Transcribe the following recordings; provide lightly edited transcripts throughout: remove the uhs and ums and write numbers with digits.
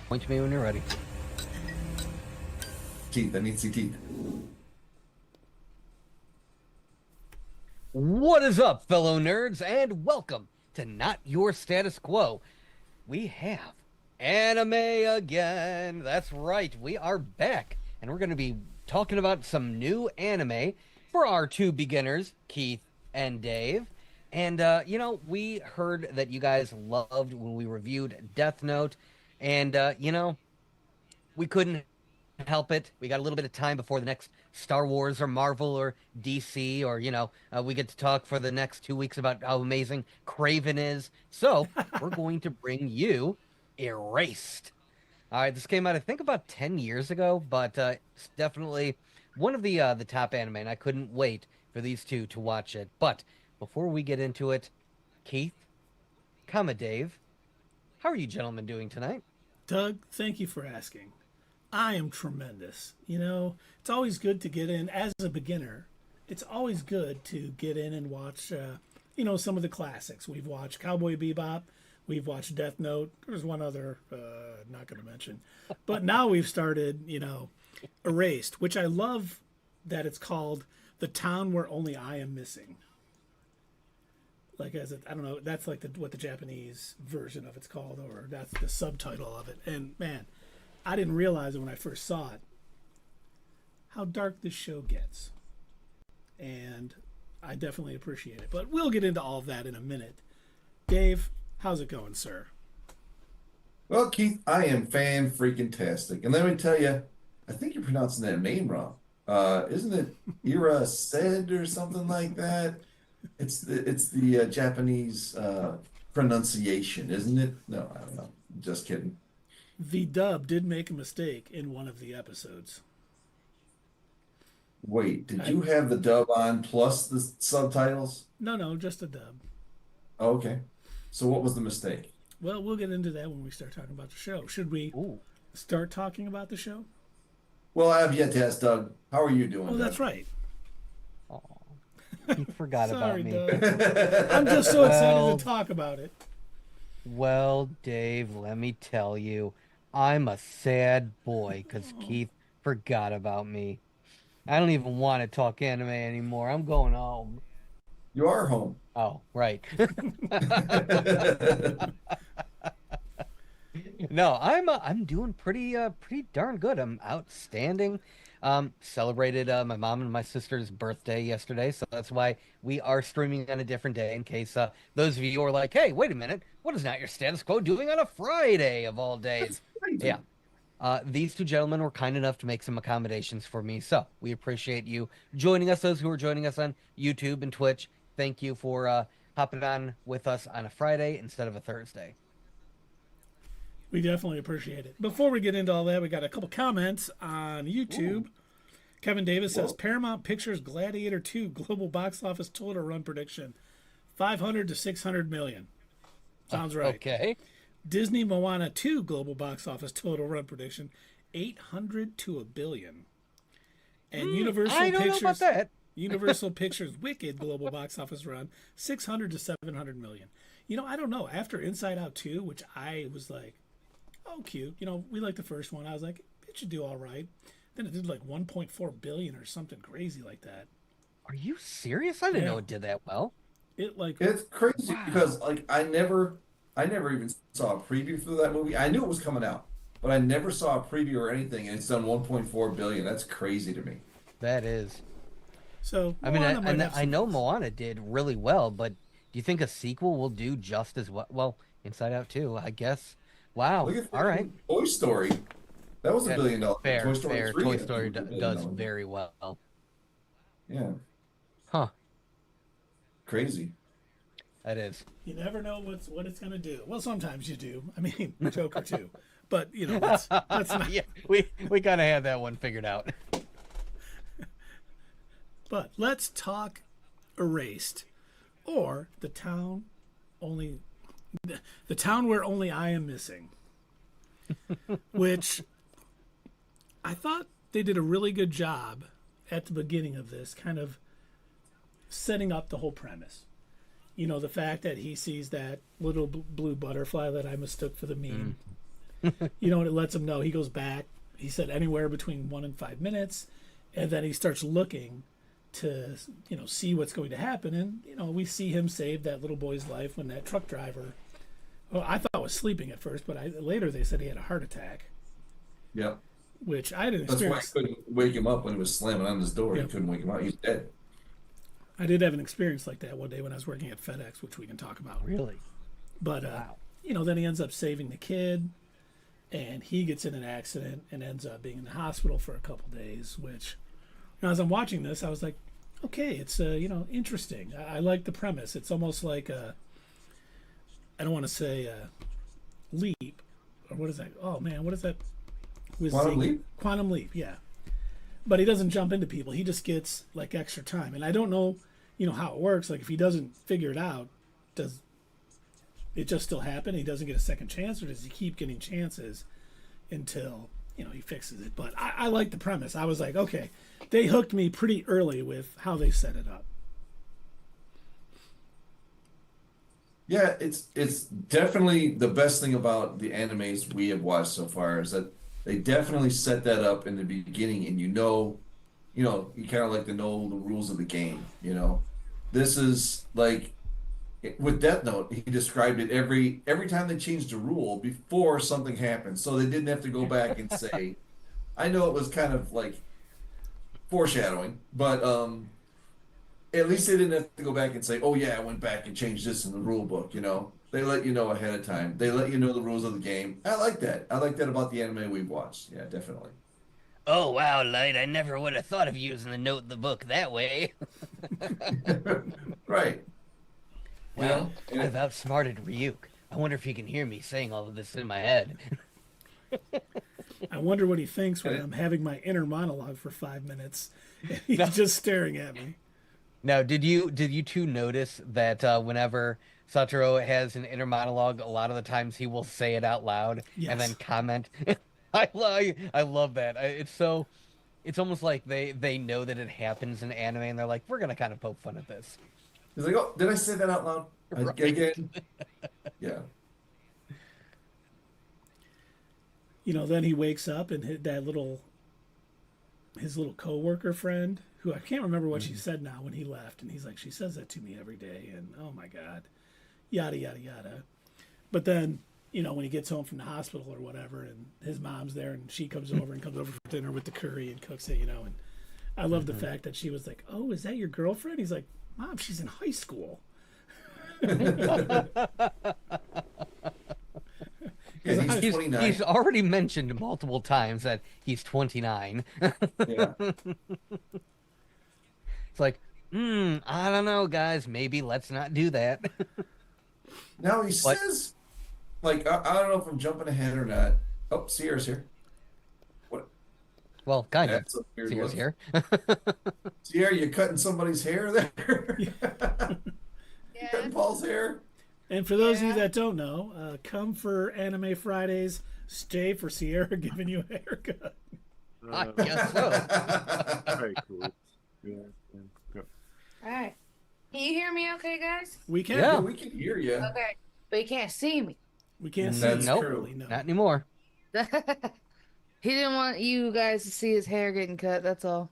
Point to me when you're ready. Teeth. I need to see teeth. What is up, fellow nerds, and welcome to Not Your Status Quo. We have anime again. That's right, we are back, and we're going to be talking about some new anime for our two beginners, Keith and Dave. And, we heard that you guys loved when we reviewed Death Note, and, we couldn't help it. We got a little bit of time before the next Star Wars or Marvel or DC, or we get to talk for the next 2 weeks about how amazing Craven is. So we're going to bring you Erased. All right, this came out I think about 10 years ago, but it's definitely one of the top anime, and I couldn't wait for these two to watch it. But before we get into it, Keith, Dave, how are you gentlemen doing tonight? Doug, thank you for asking. I am tremendous. It's always good to get in as a beginner. It's always good to get in and watch, some of the classics. We've watched Cowboy Bebop. We've watched Death Note. There's one other, not going to mention. But now we've started, Erased, which I love that it's called The Town Where Only I Am Missing. I don't know, that's like what the Japanese version of it's called, or that's the subtitle of it. And man, I didn't realize it when I first saw it, how dark this show gets. And I definitely appreciate it. But we'll get into all of that in a minute. Dave, how's it going, sir? Well, Keith, I am fan-freaking-tastic. And let me tell you, I think you're pronouncing that name wrong. Isn't it Ira said or something like that? It's the Japanese pronunciation, isn't it? No, I don't know. Just kidding. The dub did make a mistake in one of the episodes. Wait, did you have the dub on plus the subtitles? No, just a dub. Oh, okay. So what was the mistake? Well, we'll get into that when we start talking about the show. Should we start talking about the show? Well, I have yet to ask Doug. How are you doing? Oh, that's right. Oh, he forgot about me. Doug. I'm just so excited to talk about it. Well, Dave, let me tell you, I'm a sad boy because Keith forgot about me. I don't even want to talk anime anymore. I'm going home. You are home. Oh, right. No, I'm doing pretty darn good. I'm outstanding. Celebrated my mom and my sister's birthday yesterday, so that's why we are streaming on a different day, in case those of you are like, hey, wait a minute, what is Not Your Status Quo doing on a Friday of all days? Yeah. These two gentlemen were kind enough to make some accommodations for me, so we appreciate you joining us, those who are joining us on YouTube and Twitch. Thank you for hopping on with us on a Friday instead of a Thursday. We definitely appreciate it. Before we get into all that, we got a couple comments on YouTube. Ooh. Kevin Davis says, Paramount Pictures Gladiator 2 global box office total run prediction, 500 to 600 million. Sounds right. Okay. Disney Moana 2 global box office total run prediction, 800 to a billion. And I don't know about that. Universal Pictures Wicked global box office run, 600 to 700 million. I don't know. After Inside Out 2, which I was like, oh, cute. We liked the first one. I was like, it should do all right. Then it did like 1.4 billion or something crazy like that. Are you serious? I didn't know it did that well. It's crazy because I never even saw a preview for that movie. I knew it was coming out, but I never saw a preview or anything, and it's done 1.4 billion. That's crazy to me. That is. So I mean, I know Moana did really well, but do you think a sequel will do just as well? Well, Inside Out 2, I guess. Wow. Look at all right. Toy Story. That was $1 billion. Fair. Toy Story 3 Toy Story does very well. Yeah. Huh. Crazy. That is. You never know what it's going to do. Well, sometimes you do. I mean, Joker too. But, that's not... Yeah, we kind of had that one figured out. But let's talk Erased, or the town where only I am missing, which I thought they did a really good job at the beginning of this, kind of setting up the whole premise. The fact that he sees that little blue butterfly that I mistook for the meme. You know, and it lets him know. He goes back. He said anywhere between 1 and 5 minutes, and then he starts looking to, you know, see what's going to happen. And, you know, we see him save that little boy's life when that truck driver, well, I thought was sleeping at first, but later they said he had a heart attack. Yep. Which I didn't That's experience. why I couldn't wake him up when he was slamming on his door. Yep. He couldn't wake him up. He was dead. I did have an experience like that one day when I was working at FedEx, which we can talk about. Really? But, Wow. you know, then he ends up saving the kid, and he gets in an accident and ends up being in the hospital for a couple days, which, you know, as I'm watching this, I was like, okay, it's, you know, interesting. I like the premise. It's almost like a, I don't want to say a leap, or what is that? Oh, man, what is that? Quantum Leap? Quantum Leap, yeah. But he doesn't jump into people. He just gets, like, extra time. And I don't know, you know, how it works. Like, if he doesn't figure it out, does it just still happen? He doesn't get a second chance, or does he keep getting chances until, you know, he fixes it? But I like the premise. I was like, okay, they hooked me pretty early with how they set it up. Yeah, it's definitely the best thing about the animes we have watched so far is that they definitely set that up in the beginning, and you kind of like to know the rules of the game. You know, this is like with Death Note. He described it every time they changed a rule before something happened, so they didn't have to go back and say. I know it was kind of like foreshadowing, but at least they didn't have to go back and say, "Oh yeah, I went back and changed this in the rule book." You know, they let you know ahead of time. They let you know the rules of the game. I like that. I like that about the anime we've watched. Yeah, definitely. Oh wow, Light! I never would have thought of using the note in the book that way. Right. Well, Yeah. I've outsmarted Ryuk. I wonder if he can hear me saying all of this in my head. I wonder what he thinks when I'm having my inner monologue for 5 minutes. And he's just staring at me. Now, did you two notice that whenever Satoru has an inner monologue, a lot of the times he will say it out loud Yes. and then comment? I love that. It's almost like they know that it happens in anime and they're like, we're gonna kind of poke fun at this. He's like, "Oh, did I say that out loud Right. again?" Yeah. You know, then he wakes up and his little coworker friend, who I can't remember what she said now when he left, and he's like, she says that to me every day, and oh my god, yada yada yada. But then, you know, when he gets home from the hospital or whatever, and his mom's there, and she comes over for dinner with the curry and cooks it, you know, and I love the fact that she was like, "Oh, is that your girlfriend?" He's like, "Mom, she's in high school." Yeah, he's 29. He's already mentioned multiple times that he's 29. Yeah. It's like, I don't know, guys. Maybe let's not do that. Now he says, like, I don't know if I'm jumping ahead or not. Oh, Sierra's here. What? Well, kind of. That's a weird Sierra's look. here. Sierra, you cutting somebody's hair there? Yeah. Cutting Paul's hair? And for those of you that don't know, come for Anime Fridays, stay for Sierra giving you a haircut. I guess so. Very cool. Yeah. All right. Can you hear me okay, guys? We can. Yeah. Yeah, we can hear you. Okay. But you can't see me. We can't see That's it Nope, curly, no. not anymore. He didn't want you guys to see his hair getting cut, that's all.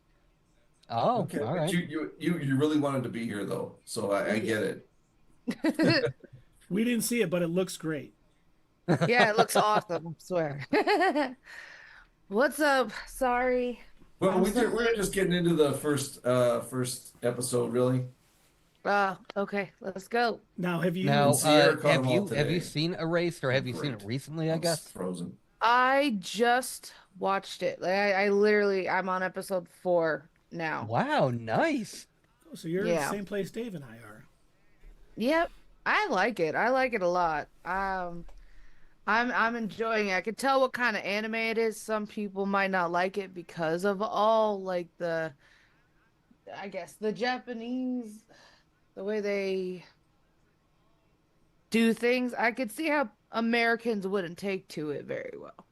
Oh, Okay, all but right. you really wanted to be here though, so I get it. We didn't see it, but it looks great. Yeah, it looks awesome, I swear. What's up? Sorry. Well, I'm so we're just getting into the first episode, really. Okay, let's go. Now, have you? Now, Sierra caught have them all you today. seen Erased, or have you seen it Great. recently? I It's guess. Frozen. I just watched it. Like, I literally, I'm on episode 4 now. Wow, nice. Oh, so you're in the Yeah. same place Dave and I are. Yep, I like it. I like it a lot. I'm enjoying it. I can tell what kind of anime it is. Some people might not like it because of all like I guess the Japanese, the way they do things. I could see how Americans wouldn't take to it very well,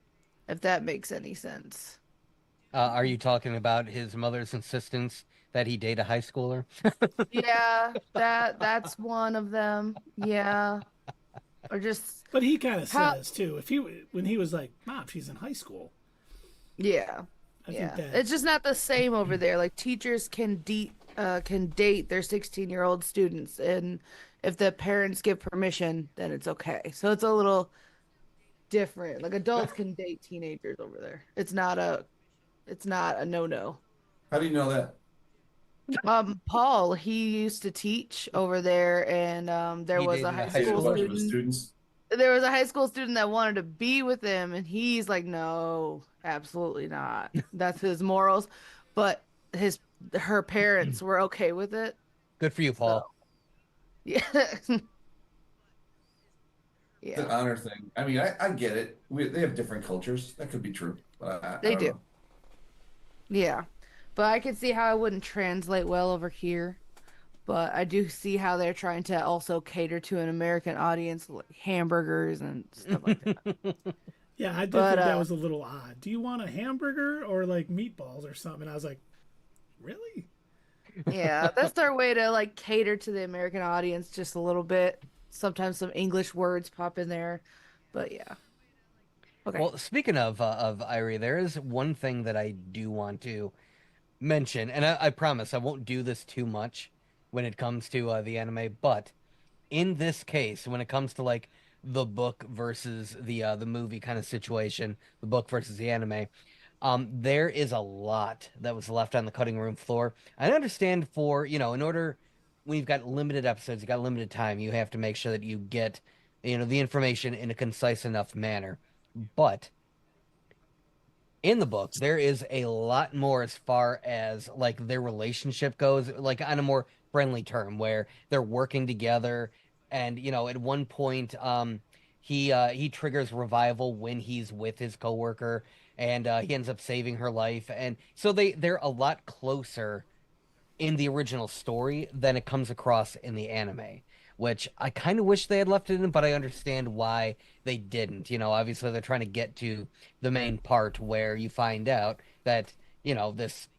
if that makes any sense. Are you talking about his mother's insistence that he date a high schooler? Yeah, that's one of them. Yeah. or just But he kind of how says too, when he was like, "Mom, she's in high school." yeah. I Yeah, think that it's just not the same over there. Like teachers can date their 16-year-old students, and if the parents give permission, then it's okay. So it's a little different. Like adults can date teenagers over there. It's not a no-no. How do you know that? Paul, he used to teach over there, and there He was a dated a high high Dated a school school bunch of his student. students. There was a high school student that wanted to be with him, and he's like, no, absolutely not. That's his morals. But her parents were okay with it. Good for you, So Paul. yeah. It's an Yeah, honor thing. I mean, I get it. They have different cultures. That could be true. But I they don't do. know. Yeah. But I could see how it wouldn't translate well over here. But I do see how they're trying to also cater to an American audience, like hamburgers and stuff like that. yeah, I did But think that was a little odd. Do you want a hamburger or like meatballs or something? And I was like, really? yeah, that's their way to like cater to the American audience just a little bit. Sometimes some English words pop in there. But yeah. Okay. Well, speaking of Irie, there is one thing that I do want to mention, and I promise I won't do this too much when it comes to the anime, but in this case, when it comes to like the book versus the movie kind of situation, the book versus the anime, there is a lot that was left on the cutting room floor. I understand for, in order when you've got limited episodes, you got limited time, you have to make sure that you get, the information in a concise enough manner. But in the book, there is a lot more as far as like their relationship goes, like on a more friendly term where they're working together. And, at one point, he triggers revival when he's with his coworker, and he ends up saving her life. And so they're a lot closer in the original story than it comes across in the anime, which I kind of wish they had left it in, but I understand why they didn't. Obviously they're trying to get to the main part where you find out that, this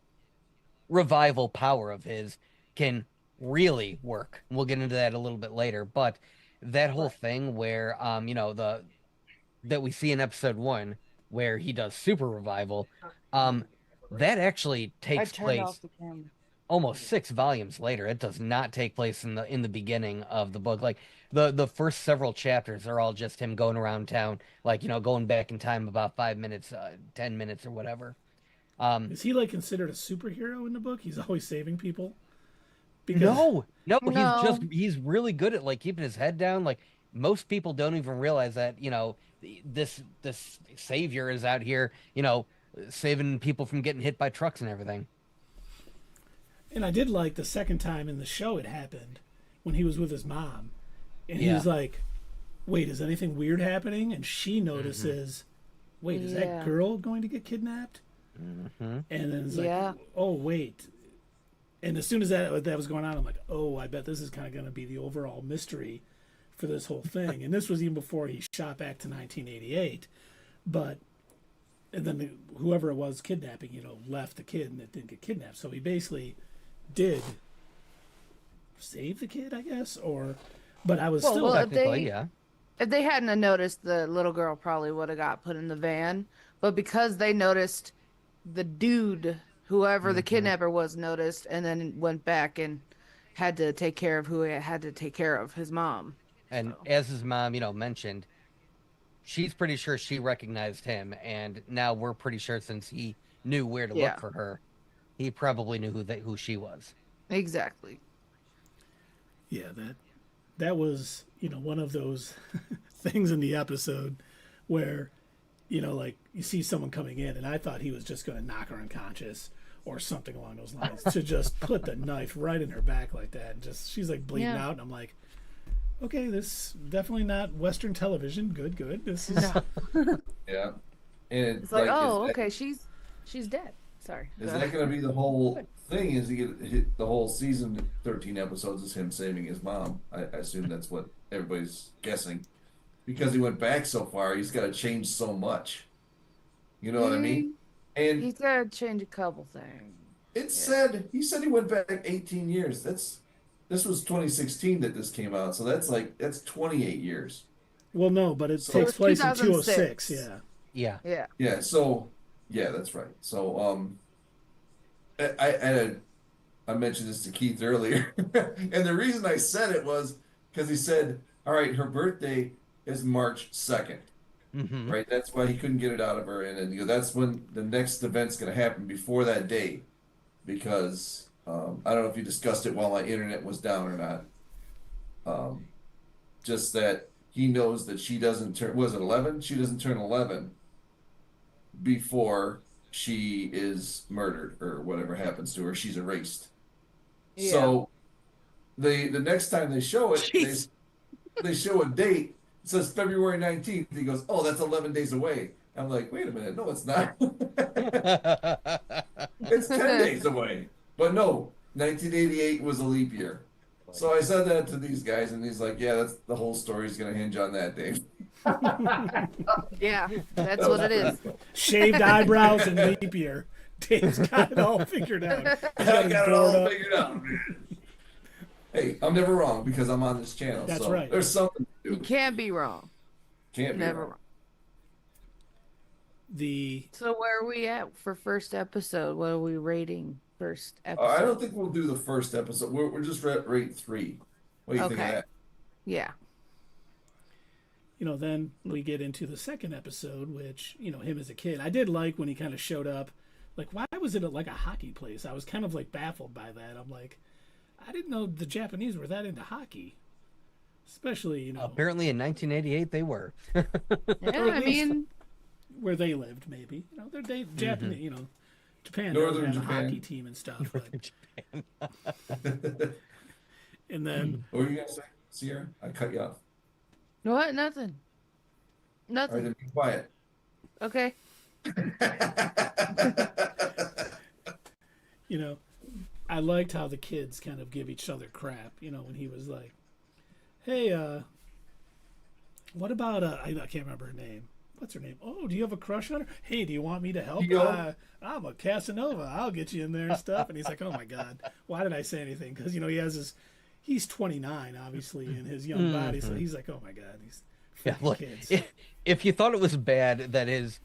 revival power of his can really work. We'll get into that a little bit later, but that whole thing where the that we see in episode 1 where he does super revival, that actually I takes turned place off the camera. almost 6 volumes later. It does not take place in the beginning of the book. Like the first several chapters are all just him going around town, like going back in time about 5 minutes, 10 minutes or whatever. Is he like considered a superhero in the book? He's always saving people? Because No, No. he's really good at like keeping his head down. Like most people don't even realize that this savior is out here, saving people from getting hit by trucks and everything. and I did like the second time in the show it happened when he was with his mom. And he Yeah. was like, wait, is anything weird happening? And she notices, wait, is that Yeah. girl going to get kidnapped? Mm-hmm. And then it's Yeah. like, oh, wait. And as soon as that was going on, I'm like, oh, I bet this is kind of going to be the overall mystery for this whole thing. And this was even before he shot back to 1988. But, and then whoever it was kidnapping, left the kid and it didn't get kidnapped. So he basically did save the kid, I guess, but I was Well, still, technically, they- yeah. If they hadn't have noticed, the little girl probably would have got put in the van. But because they noticed the dude, whoever the kidnapper was, noticed and then went back and had to take care of who he had to take care of, his mom. And So. as his mom, mentioned, she's pretty sure she recognized him, and now we're pretty sure since he knew where to Yeah. look for her, he probably knew who she was. Exactly. yeah, that was, one of those things in the episode where, like you see someone coming in and I thought he was just going to knock her unconscious or something along those lines to just put the knife right in her back like that. And just, she's like bleeding Yeah. out. And I'm like, okay, this definitely not Western television. Good. This is, Yeah. And It's like, oh, is that- okay, she's dead. Sorry. Is that going to be the whole thing? Is he get hit, the whole season, 13 episodes is him saving his mom? I assume that's what everybody's guessing, because he went back so far. He's got to change so much. You know what I mean? And He's got to change a couple things. it said he went back 18 years. This was 2016 that this came out, so that's 28 years. Well, no, but it So- takes It's place in 2006. 206. Yeah. Yeah. Yeah. Yeah, so yeah, that's right. So I mentioned this to Keith earlier, and the reason I said it was because he said, "All right, her birthday is March 2nd, Mm-hmm. right? That's why he couldn't get it out of her, and then that's when the next event's going to happen before that date, because I don't know if you discussed it while my internet was down or not. Just that he knows that she doesn't turn, was it 11? She doesn't turn 11 before she is murdered or whatever happens to her. She's erased. Yeah. So the next time they show it, Jeez. they show a date. It says February 19th. He goes, "Oh, that's 11 days away." I'm like, "Wait a minute. No, it's not. It's 10 days away." But no, 1988 was a leap year. So I said that to these guys, and he's like, "Yeah, that's the whole story's going to hinge on that, Dave." Yeah, that's what it is. Shaved eyebrows and leap year. Dave's got it all figured out. He's I his got it board all up. figured out, man. Hey, I'm never wrong because I'm on this channel. That's so right. There's something to You do. can't be wrong. Can't be Never wrong. wrong. The So where are we at for first episode? What are we rating first episode? I don't think we'll do the first episode. We're just at rate 3. What do you think of Okay. that? Yeah. then we get into the second episode, which, him as a kid. I did like when he kind of showed up. Like, why was it like a hockey place? I was kind of like baffled by that. I'm like, I didn't know the Japanese were that into hockey. Especially, Apparently in 1988 they were. Yeah, Or at I least- mean, where they lived, maybe. They're Japanese, Japan Northern doesn't have a Japan. hockey team and stuff. But, and then, What were you gonna say, Sierra? I cut you off. what? Nothing. All right, Nothing. then be quiet. Okay. I liked how the kids kind of give each other crap, when he was like, hey, what about, I can't remember her name. What's her name? Oh, do you have a crush on her? Hey, do you want me to help? Yo. I'm a Casanova. I'll get you in there and stuff. And he's like, oh my God, why did I say anything? Because, he has he's 29, obviously, in his young body. So he's like, oh my God, these Yeah, freaking look, kids. if you thought it was bad that his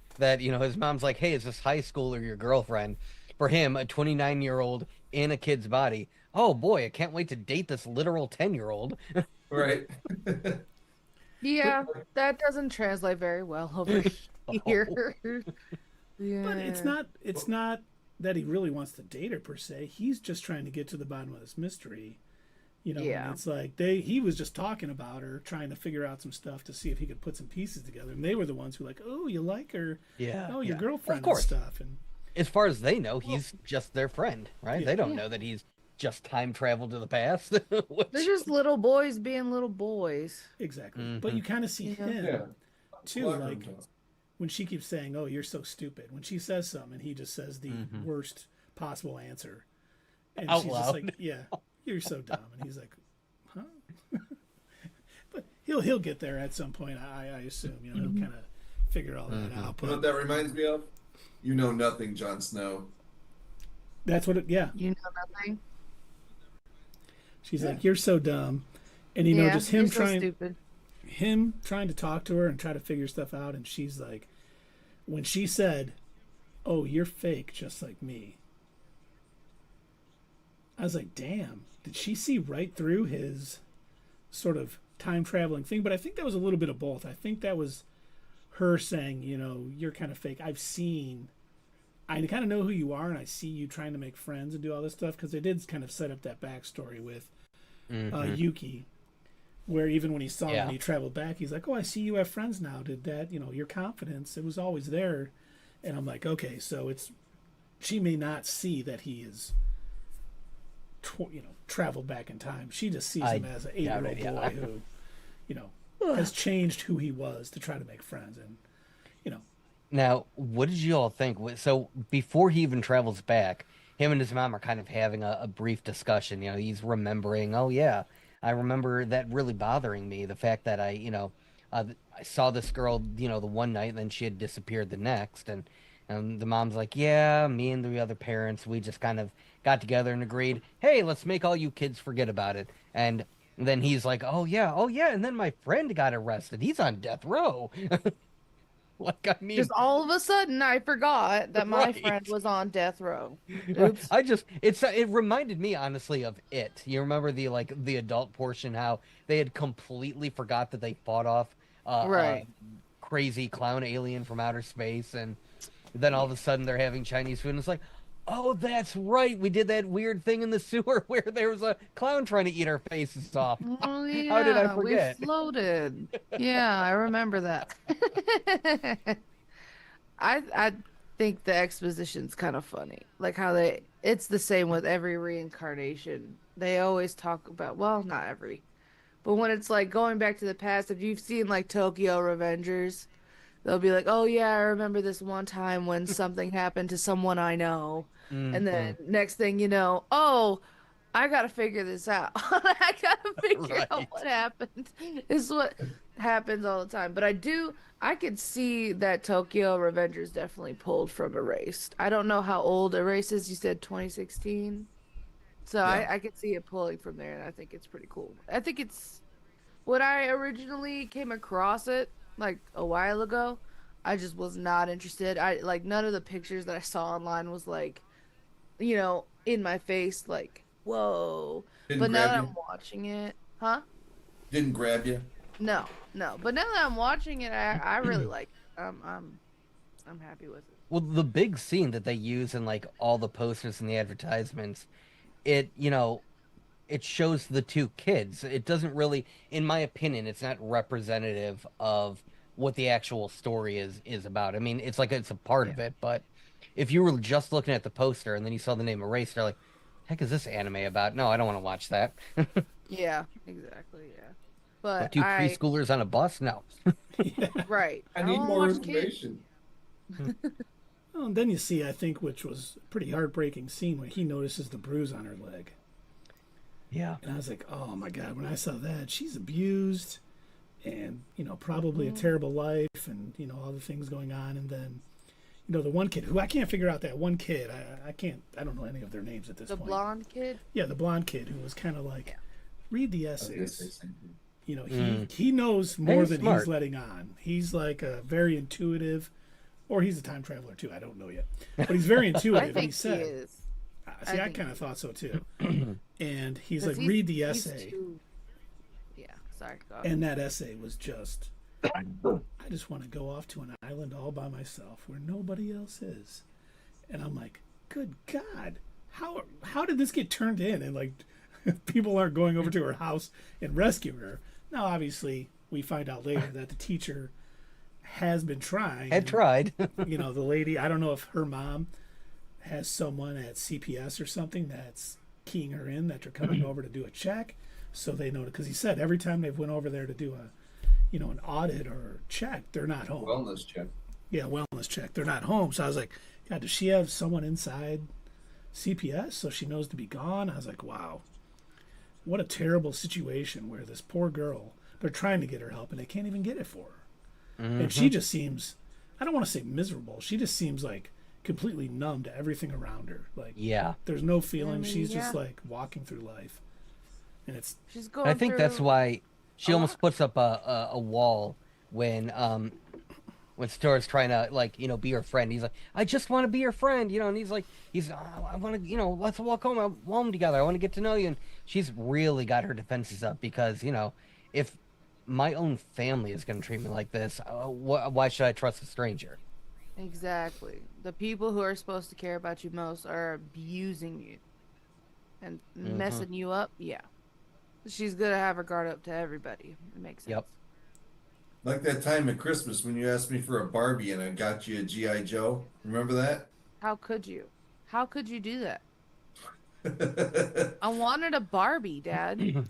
mom's like, "Hey, is this high school or your girlfriend?" For him, a 29-year-old in a kid's body. Oh boy, I can't wait to date this literal 10-year-old. Right. Yeah, that doesn't translate very well over here. Yeah. But it's not that he really wants to date her per se. He's just trying to get to the bottom of this mystery. Yeah. And it's like he was just talking about her, trying to figure out some stuff to see if he could put some pieces together. And they were the ones who like, oh, you like her? Yeah, Oh, your yeah. girlfriend Of course. and stuff. And As far as they know, he's just their friend, right? Yeah. They don't Yeah. know that he's just time traveled to the past. Which- They're just little boys being little boys. exactly. But you kind of see Yeah. him Yeah. too, Locker room like talk. when she keeps saying, "Oh, you're so stupid," when she says something, and he just says the worst possible answer, and Out she's loud. just like, "Yeah, you're so dumb," and he's like, "Huh?" But he'll get there at some point. I assume he'll kind of figure all that out. You know But what that reminds me of? You know nothing, Jon Snow. that's what. Yeah, You know nothing. she's like, "You're so dumb," and Yeah, just you're him so stupid. trying to talk to her and try to figure stuff out, and she's like, when she said, "Oh, you're fake, just like me," I was like, damn, did she see right through his sort of time traveling thing? But I think that was a little bit of both. I think that was her saying, you're kind of fake. I kind of know who you are, and I see you trying to make friends and do all this stuff, because they did kind of set up that backstory with Yuki, where even when he saw him Yeah. when he traveled back, he's like, oh, I see you have friends now. Did that, your confidence, it was always there. And I'm like, okay, so she may not see that he is, traveled back in time. She just sees him as an 8-year-old doubt it, yeah. boy who, has changed who he was to try to make friends. And, Now, what did you all think? So before he even travels back, him and his mom are kind of having a brief discussion. He's remembering, oh yeah, I remember that really bothering me. The fact that I saw this girl, the one night, and then she had disappeared the next. And the mom's like, yeah, me and the other parents, we just kind of got together and agreed, hey, let's make all you kids forget about it. And And then he's like, oh yeah, and then my friend got arrested. He's on death row. Like, I mean, Just all of a sudden, I forgot that my Right. friend was on death row. Oops. It reminded me honestly of It. You remember the adult portion, how they had completely forgot that they fought off Right. a crazy clown alien from outer space, and then all of a sudden they're having Chinese food, and it's like, oh, that's right, we did that weird thing in the sewer where there was a clown trying to eat our faces off. Oh yeah, How did I forget? We floated. Yeah, I remember that. I think the exposition's kind of funny. Like how it's the same with every reincarnation. They always talk about, well, not every, but when it's like going back to the past, if you've seen like Tokyo Revengers, they'll be like, oh yeah, I remember this one time when something happened to someone I know. And then next thing you know, oh, I gotta figure this out. I gotta figure out Right. what happened. Is what happens all the time. But I could see that Tokyo Revengers definitely pulled from Erased. I don't know how old Erased is. You said 2016. So Yeah. I could see it pulling from there, and I think it's pretty cool. I think it's when I originally came across it, like a while ago, I just was not interested. I like none of the pictures that I saw online was like, in my face, like, whoa. Didn't But now grab that you? I'm watching it, huh? Didn't grab you? No. But now that I'm watching it, I really like it. I'm happy with it. Well, the big scene that they use in like all the posters and the advertisements, it shows the two kids. It doesn't really, in my opinion, it's not representative of what the actual story is about. I mean, it's like it's a part of it, but if you were just looking at the poster and then you saw the name Erased, you're like, heck is this anime about? No, I don't want to watch that. Yeah, exactly, yeah. But Two preschoolers on a bus? No. right. I need don't more watch kids. information. Well, and then you see, I think, which was a pretty heartbreaking scene when he notices the bruise on her leg. Yeah. And I was like, oh my God, when I saw that, she's abused and, probably a terrible life and, all the things going on. And then, the one kid who I can't figure out that one kid. I don't know any of their names at this The point. blonde kid? Yeah, the blonde kid who was kind of like, read the I was gonna say essays. something. He knows more He's than smart. he's letting on. He's like a very intuitive, or he's a time traveler too. I don't know yet, but he's very intuitive. I and think he said, he is. See, I think kind of thought so too. And he's 'Cause like, read the he's essay. Yeah, sorry. Go ahead. And that essay was just, I just want to go off to an island all by myself where nobody else is. And I'm like, good God, how did this get turned in? And like, people aren't going over to her house and rescuing her. Now, obviously, we find out later that the teacher has been trying. Had tried. The lady, I don't know if her mom has someone at CPS or something that's keying her in that they're coming over to do a check, so they know, because he said every time they've went over there to do an audit or check, they're not home. Wellness check. Yeah, wellness check, they're not home. So I was like, God, does she have someone inside CPS so she knows to be gone? I was like, wow, what a terrible situation where this poor girl, they're trying to get her help and they can't even get it for her. And she just seems, I don't want to say miserable, she just seems like completely numb to everything around her. Like, Yeah. there's no feeling. I mean, She's just yeah. like walking through life, and it's She's going I think that's through- why she a almost lot. puts up a wall when Stora's trying to be her friend. He's like, I just want to be your friend, and he's like, I want to, let's walk home together. I want to get to know you. And she's really got her defenses up because if my own family is going to treat me like this, why should I trust a stranger? Exactly. The people who are supposed to care about you most are abusing you and messing you up. Yeah. She's gonna have her guard up to everybody. It makes sense. Yep. Like that time at Christmas when you asked me for a Barbie and I got you a G.I. Joe. Remember that? How could you? How could you do that? I wanted a Barbie, Dad. Nella,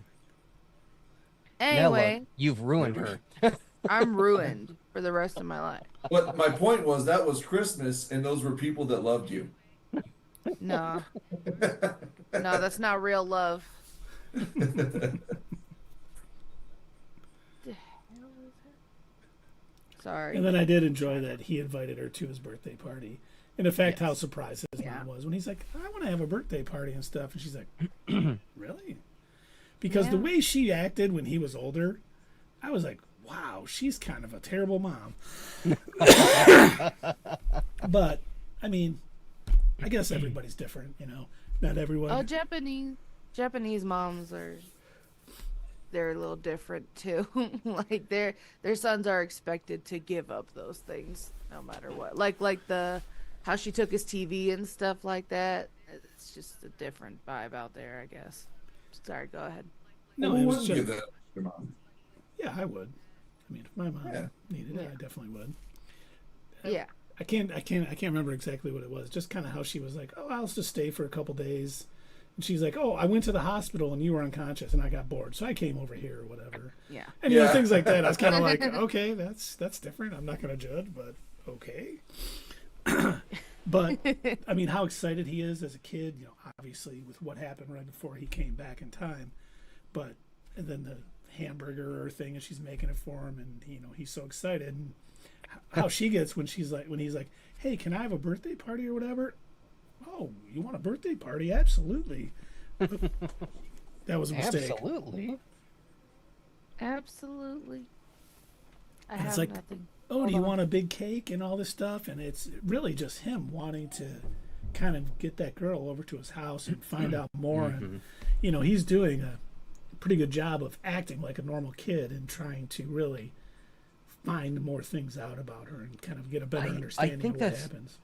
Anyway, you've ruined her. I'm ruined for the rest of my life. But my point was that was Christmas and those were people that loved you. No. No, that's not real love. Sorry. And then I did enjoy that he invited her to his birthday party. And in fact, how surprised his Yeah. mom was when he's like, I want to have a birthday party and stuff. And she's like, really? because the Yeah. way she acted when he was older, I was like, wow, she's kind of a terrible mom. But I mean, I guess everybody's different, you know. Not everyone. Oh, Japanese moms they're a little different too. Like their sons are expected to give up those things no matter what. Like how she took his TV and stuff like that. It's just a different vibe out there, I guess. Sorry, go ahead. No, Who it was wouldn't just, give that to your mom? yeah, I would. I mean, if my mom Yeah. needed it, I definitely would. Yeah. I can't remember exactly what it was. Just kind of how she was like, "Oh, I'll just stay for a couple days," and she's like, "Oh, I went to the hospital and you were unconscious and I got bored, so I came over here or whatever." Yeah. And you know Yeah. things like that. I was kind of like, "Okay, that's different. I'm not going to judge, but okay." But I mean, how excited he is as a kid, you know, obviously with what happened right before he came back in time, but and then the hamburger thing and she's making it for him, and you know he's so excited. And how she gets when he's like, "Hey, can I have a birthday party or whatever?" "Oh, you want a birthday party? Absolutely." That was a mistake. Absolutely. Absolutely. I And it's have like, nothing. "Oh, do you Hold on. want a big cake and all this stuff?" And it's really just him wanting to kind of get that girl over to his house and find out more. And you know, he's doing a pretty good job of acting like a normal kid and trying to really find more things out about her and kind of get a better understanding think of what that's- happens.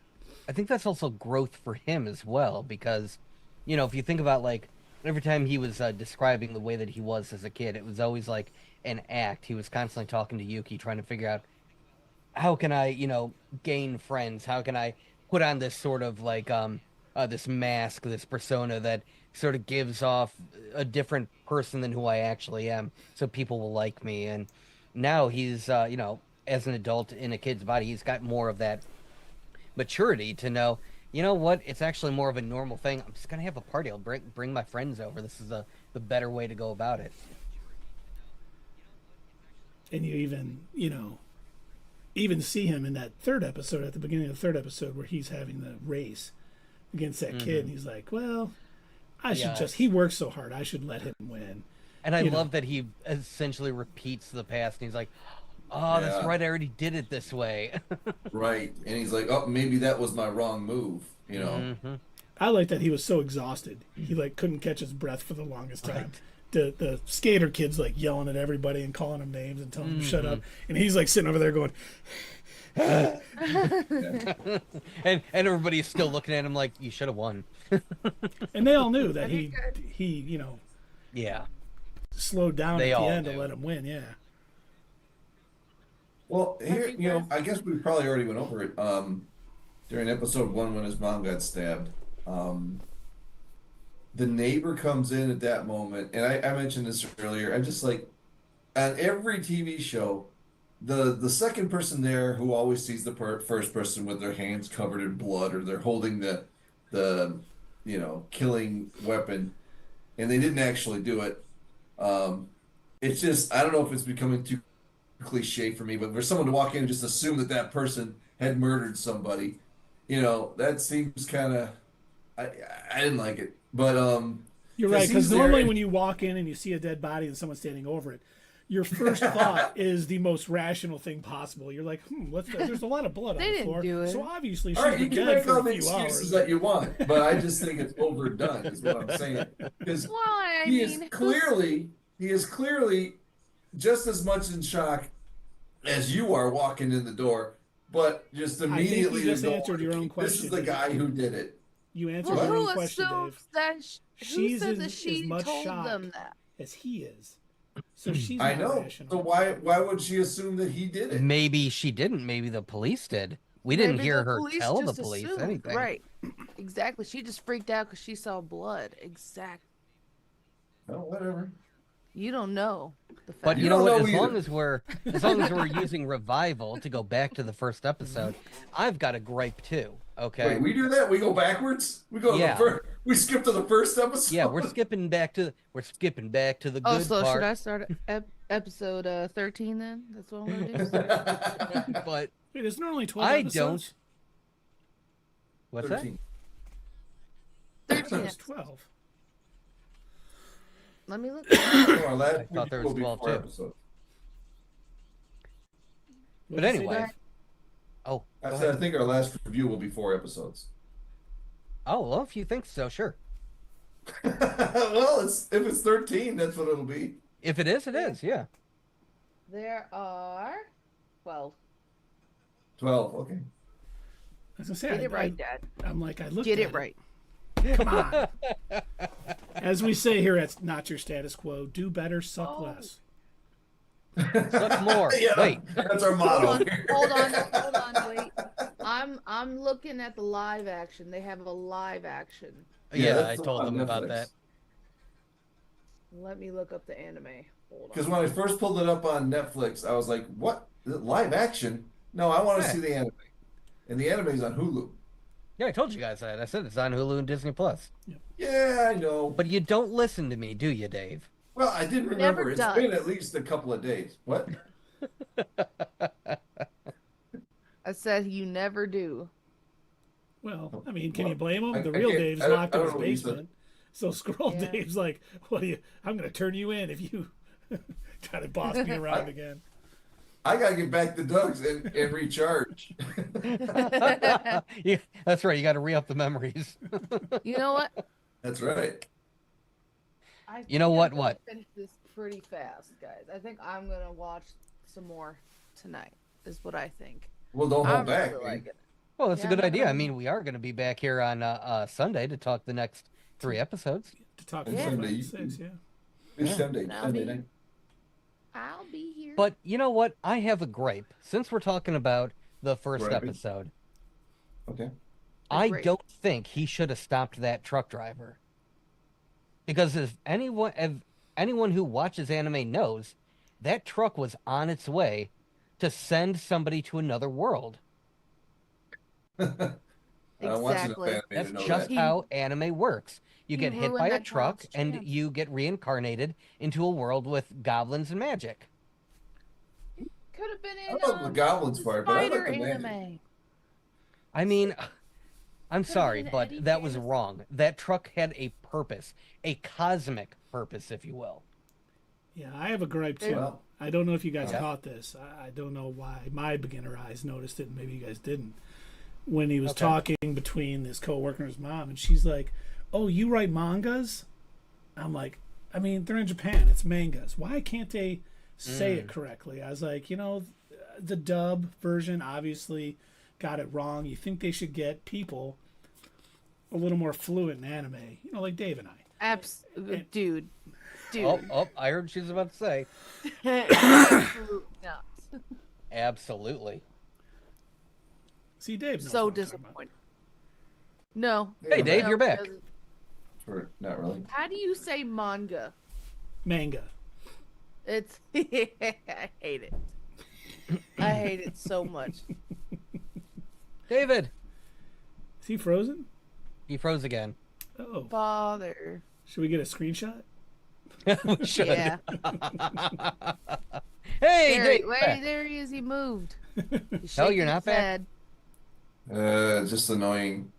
I think that's also growth for him as well, because, you know, if you think about, like, every time he was describing the way that he was as a kid, it was always like an act. He was constantly talking to Yuki, trying to figure out, how can I, you know, gain friends? How can I put on this sort of like this mask, this persona that sort of gives off a different person than who I actually am, so people will like me. And now he's, you know, as an adult in a kid's body, he's got more of that maturity to know, you know what, it's actually more of a normal thing. I'm just gonna have a party. I'll bring my friends over. This is the better way to go about it. And you even, you know, even see him in that third episode, at the beginning of the third episode, where he's having the race against that kid, and he's like, "Well, I should Yes. he works so hard, I should let him win." And I You know. love that he essentially repeats the past, and he's like, oh, that's Yeah. right, I already did it this way. Right. And he's like, oh, maybe that was my wrong move, you know? I like that he was so exhausted, he like couldn't catch his breath for the longest time. The skater kid's like yelling at everybody and calling them names and telling them to shut up, and he's like sitting over there going, and everybody's still looking at him like, you should have won. and they all knew that he you know, Yeah. slowed down They at the all end to knew. let him win. Yeah. Well, here, you know, I guess we probably already went over it. During episode 1 when his mom got stabbed, the neighbor comes in at that moment, and I mentioned this earlier. I'm just like, on every TV show, the second person there who always sees the first person with their hands covered in blood, or they're holding the you know, killing weapon, and they didn't actually do it. It's just, I don't know if it's becoming too cliche for me, but for someone to walk in and just assume that that person had murdered somebody, you know, that seems kind of, I didn't like it. But You're right, he's because there normally and- when you walk in and you see a dead body and someone's standing over it, your first thought is the most rational thing possible. You're like, there's a lot of blood on They the didn't floor, do it. so obviously all she's right, you been can dead make for all a the few excuses hours. that you want, but I just think it's overdone, is what I'm saying. Because Well, I he mean, is clearly just as much in shock as you are walking in the door, but just think you immediately just to go, answered your own this is question, the Dave. guy who did it. You answered well, your who own question, assumes Dave. that? Who She's said in that as she much told shock them that? as he is, so she's I not know. rational. So why would she assume that he did it? Maybe she didn't. Maybe the police did. We didn't Maybe hear the her police tell the just police assumed, anything. Right. Exactly. She just freaked out because she saw blood. Exactly. Oh, whatever. You don't know the fact. But you You know don't what? know As long as we're using revival to go back to the first episode, I've got a gripe too. Okay. Wait, we do that? We go backwards? We go to Yeah. the first. We skip to the first episode. Yeah, we're skipping back to the Oh, good so part. should I start episode 13 then? That's what I'm gonna do. But Wait, there's normally 12 I episodes. what's 13. I thought it 13. was 12. Let me look. Our last I thought there review was will 12 be 4 too. episodes. But What'd you say, anyway. Dave? Oh, I go said I ahead. think our last review will be 4 episodes. Oh, well, if you think so, sure. Well, if it's 13, that's what it'll be. If it is, it is. Yeah. There are 12. 12. Okay. I was gonna say, Get it right, Dad. I'm like, I looked Get at it right. Come on. As we say here at Not Your Status Quo, do better, suck Oh. less. Suck more. Yeah, Wait. that's our Hold motto. on, hold on, wait. I'm looking at the live action. They have a live action. Yeah, that's I the told one on them about Netflix. that. Let me look up the anime. Hold Because on. when I first pulled it up on Netflix, I was like, "What? Is it live action? No, I want to Yeah. see the anime." And the anime's on Hulu. Yeah, I told you guys that. I said it's on Hulu and Disney Plus. Yeah, I know. But you don't listen to me, do you, Dave? Well, I didn't Never remember. It's does. been at least a couple of days. What? I said you never do. Well, I mean, can Well, you blame him? I The real can't- Dave's I don't- locked I in don't his know what you said. basement. So Scroll Yeah. Dave's like, "What do you? I'm going to turn you in if you try to boss me around again." I gotta get back to Doug's and recharge. Yeah, that's right. You got to re-up the memories. You know what? That's right. I You know think what, I'm gonna what? Finish this pretty fast, guys. I think I'm gonna watch some more tonight. Is what I think. Well, don't I hold back. really man. like it. Well, that's Yeah, a good I'm idea. I gonna- mean, we are going to be back here on Sunday to talk the next 3 episodes. To talk And about Sunday, 6, yeah. It's Yeah. Sunday. Now Sunday me. night. I'll be here. But you know what? I have a gripe. Since we're talking about the first Right. episode, Okay. I Great. don't think he should have stopped that truck driver. Because if anyone who watches anime knows, that truck was on its way to send somebody to another world. I don't want you to Exactly. fan me That's to know just that. how anime works. You He get hit ruined by a that truck child's and chance. you get reincarnated into a world with goblins and magic. Could have been I in love the goblins part, but I like spider the magic. anime. I mean, I'm Could've sorry, been but Eddie that was Janice. wrong. That truck had a purpose, a cosmic purpose, if you will. Yeah, I have a gripe too. Well, I don't know if you guys Yeah. caught this. I don't know why my beginner eyes noticed it, and maybe you guys didn't. When he was Okay. talking between this coworker and his mom, and she's like, "Oh, you write mangas?" I'm like, "I mean, they're in Japan. It's mangas. Why can't they say it correctly?" I was like, the dub version obviously got it wrong. You think they should get people a little more fluent in anime, like Dave and I. Dude. Oh, I heard she was about to say. Absolute nuts. Absolutely. See, Dave's knows So what I'm talking about. disappointed. No. Hey, Dave, no, you're back. because- Or not really. How do you say manga? Manga. It's I hate it. I hate it so much. David, Is he frozen? he froze again. Oh, Father. should we get a screenshot? We should. Yeah. Hey, There, Dave. wait, there he is. He moved. He's No, shaking you're not his back? head. Just annoying.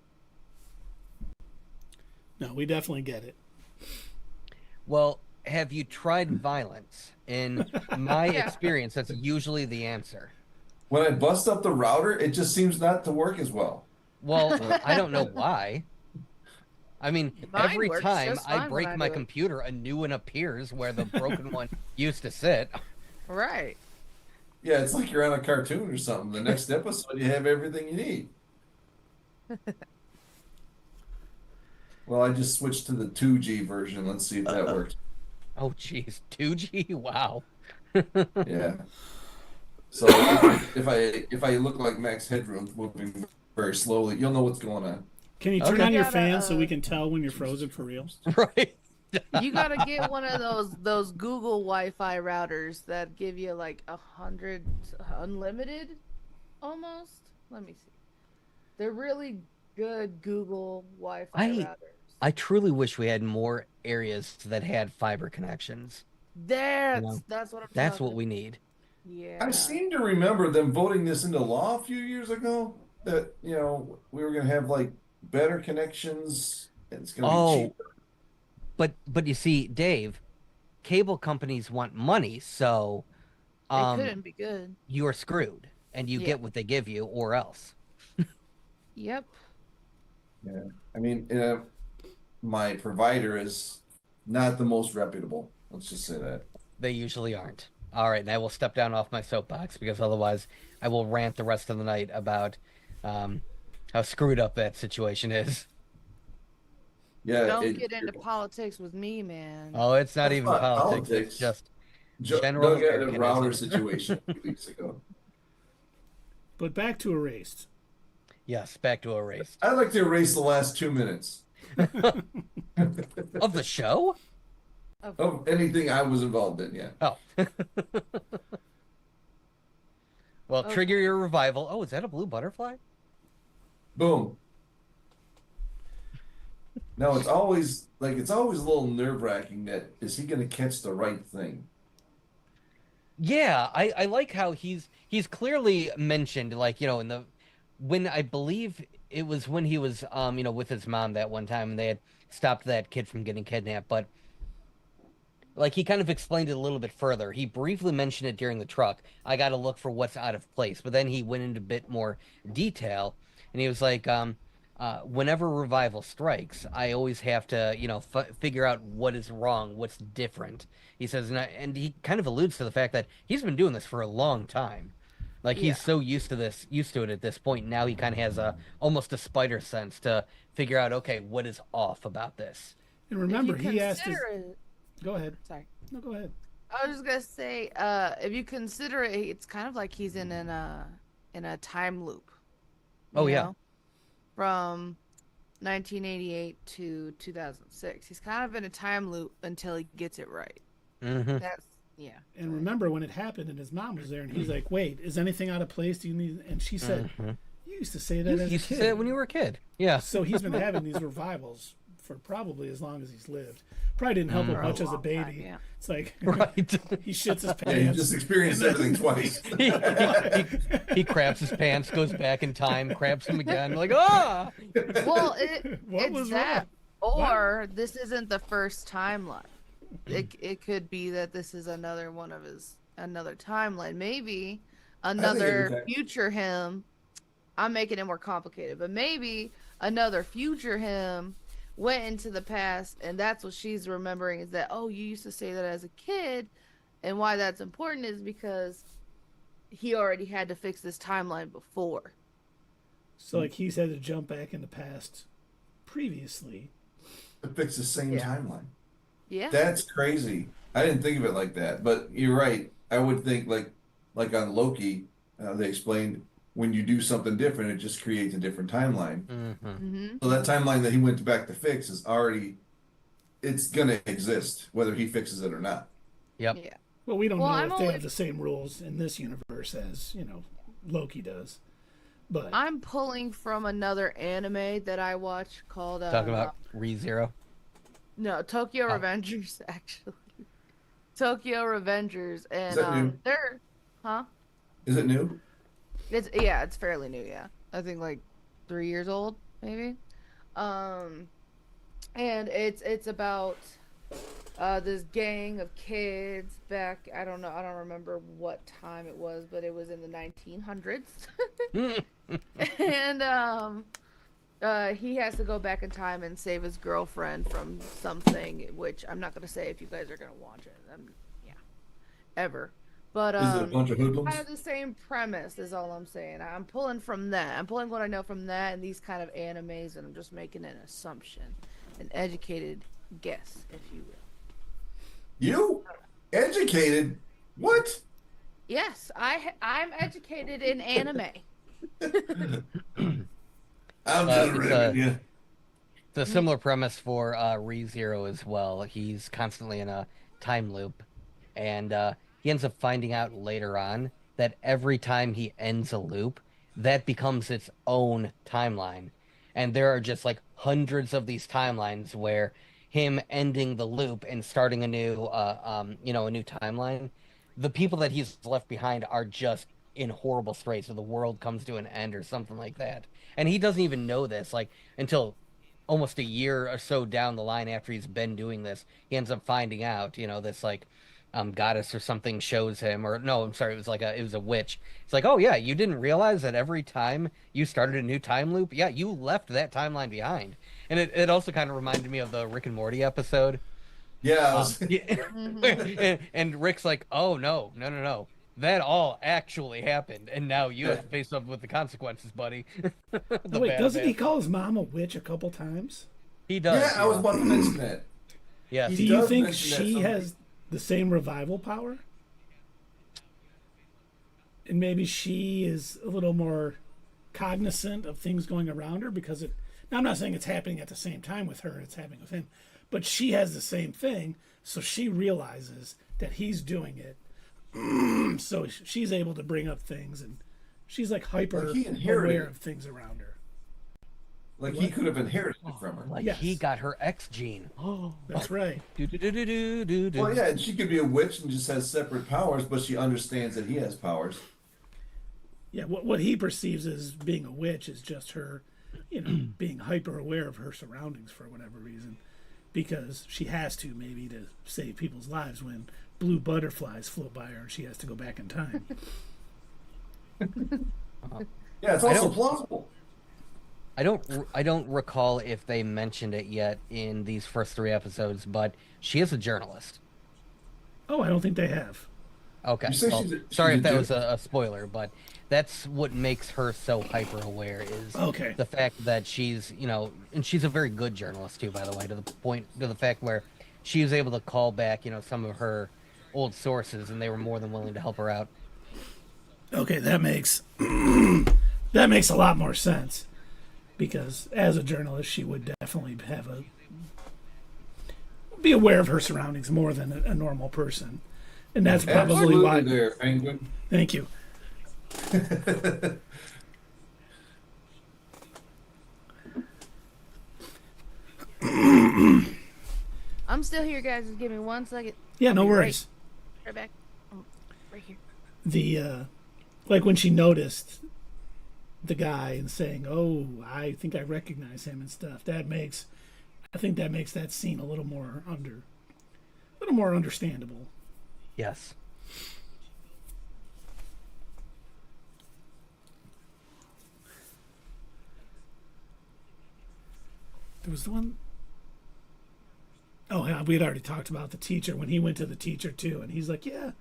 No, we definitely get it. Well, have you tried violence? In my Yeah. experience, that's usually the answer. When I bust up the router, it just seems not to work as well. Well, I don't know why. I mean, Mine every works time just I fine break when I my do it. computer, a new one appears where the broken one used to sit. Right. Yeah, it's like you're on a cartoon or something. The next episode, you have everything you need. Well, I just switched to the 2G version. Let's see if that works. Oh, jeez. 2G? Wow. Yeah. So if I look like Max Headroom moving very slowly, you'll know what's going on. Can you turn Okay. on your Gotta, fan so we can tell when you're frozen for real? Right. You gotta get one of those Google Wi-Fi routers that give you like 100 unlimited, almost. Let me see. They're really good Google Wi-Fi routers. I truly wish we had more areas that had fiber connections. That's know, that's what I'm. That's talking what we need. Yeah. I seem to remember them voting this into law a few years ago that, we were going to have like better connections and it's going to be cheaper. But you see, Dave, cable companies want money, so They couldn't be good. you're screwed, and you Yeah. get what they give you, or else. Yep. Yeah. I mean, my provider is not the most reputable. Let's just say that. They usually aren't. All right, and I will step down off my soapbox because otherwise I will rant the rest of the night about how screwed up that situation is. Yeah. Don't get into politics with me, man. Oh, it's not That's even not politics. politics. It's just General general Doug had a Americanism. router situation a few weeks ago. But back to Erased. yes. Back to Erased I'd like to erase the last 2 minutes of the show. of anything I was involved in. Yeah. Oh. Well, Okay. trigger your revival. Oh, is that a blue butterfly? Boom. No, it's always a little nerve-wracking that is he going to catch the right thing? Yeah, I like how he's clearly mentioned, like, when I believe it was when he was with his mom that one time and they had stopped that kid from getting kidnapped, but like he kind of explained it a little bit further. He briefly mentioned it during the truck. I got to look for what's out of place, but then he went into a bit more detail, and he was like, whenever revival strikes, I always have to, figure out what is wrong, what's different. He says, and he kind of alludes to the fact that he's been doing this for a long time. Like Yeah. he's so used to it at this point. Now he kind of has almost a spider sense to figure out, okay, what is off about this. And remember, If you he asked his. consider it- Go ahead. Sorry. No, go ahead. I was just gonna say, if you consider it, it's kind of like he's in a time loop. Oh, you yeah. know? From 1988 to 2006, he's kind of in a time loop until he gets it right. Mm-hmm. That's yeah. And remember when it happened, and his mom was there, and he's like, "Wait, is anything out of place? Do you need?" And she said, "You used to say that You as a used to kid." say it when you were a kid. Yeah. So he's been having these revivals for probably as long as he's lived. Probably didn't help him For a much as a long baby. time, yeah. It's like Right. he shits his Yeah, you pants. just experienced everything twice. he craps his pants, goes back in time, craps them again. Like, ah! Well, What it's was that, wrong? or this isn't the first timeline. It could be that this is another one of another timeline. Maybe another okay. future him. I'm making it more complicated, but maybe another future him went into the past, and that's what she's remembering is that, oh, you used to say that as a kid, and why that's important is because he already had to fix this timeline before. So like he's had to jump back in the past previously. To fix the same Yeah. timeline. Yeah. That's crazy. I didn't think of it like that, but you're right. I would think like on Loki, they explained when you do something different, it just creates a different timeline. Mm-hmm. So that timeline that he went back to fix is already, it's gonna exist whether he fixes it or not. Yep. Yeah. Well, we don't Well, know I'm if they only- have the same rules in this universe as Loki does. But I'm pulling from another anime that I watch called Talking about ReZero. no, Tokyo Oh. Revengers actually. Tokyo Revengers and Is that new? they're Is it new? it's fairly new, yeah. I think like 3 years old, maybe. And it's about this gang of kids back, I don't remember what time it was, but it was in the 1900s. And he has to go back in time and save his girlfriend from something, which I'm not gonna say if you guys are gonna watch it. Yeah, ever. But Is it a bunch of hoodlums? kind of the same premise is all I'm saying. I'm pulling from that. I'm pulling what I know from that and these kind of animes, and I'm just making an assumption, an educated guess, if you will. You educated? What? Yes, I'm educated in anime. I'm just it's ribbing you. It's a similar premise for ReZero as well. He's constantly in a time loop, and he ends up finding out later on that every time he ends a loop, that becomes its own timeline. And there are just like hundreds of these timelines where him ending the loop and starting a new timeline, the people that he's left behind are just in horrible straits, or the world comes to an end or something like that. And he doesn't even know this, like, until almost a year or so down the line after he's been doing this, he ends up finding out, this like goddess or something shows him, or no, I'm sorry, it was a witch. It's like, oh yeah, you didn't realize that every time you started a new time loop, yeah, you left that timeline behind. And it also kind of reminded me of the Rick and Morty episode. Yeah, And Rick's like, oh no, that all actually happened, and now you have to face up with the consequences, buddy. Wait, doesn't he call his mom a witch a couple times? He does. Yeah, I was about to mention that. Yes. Do you think she has the same revival power? And maybe she is a little more cognizant of things going around her because it. Now, I'm not saying it's happening at the same time with her; it's happening with him. But she has the same thing, so she realizes that he's doing it. So she's able to bring up things, and she's like hyper aware of things around her. Like he could have inherited it from her. Like he got her X gene. Oh, that's right. Well, yeah, and she could be a witch and just has separate powers, but she understands that he has powers. Yeah, what he perceives as being a witch is just her, being hyper aware of her surroundings for whatever reason. Because she has to, maybe, to save people's lives when blue butterflies float by her and she has to go back in time. Yeah, it's also plausible. I don't recall if they mentioned it yet in these first 3 episodes, but she is a journalist. Oh, I don't think they have. Okay. Well, sorry if that was a spoiler, but that's what makes her so hyper aware is the fact that she's, and she's a very good journalist too, by the way, to the fact where she was able to call back, some of her old sources, and they were more than willing to help her out. Okay, that makes a lot more sense, because as a journalist, she would definitely be aware of her surroundings more than a normal person, and that's probably why. There, Penguin. Thank you. I'm still here, guys. Just give me 1 second. Yeah, no worries. Right back. Right here. The like when she noticed the guy and saying, "Oh, I think I recognize him" and stuff. I think that makes that scene a little more understandable. Yes. There was the one. Oh, yeah, we had already talked about the teacher when he went to the teacher too, and he's like, "Yeah,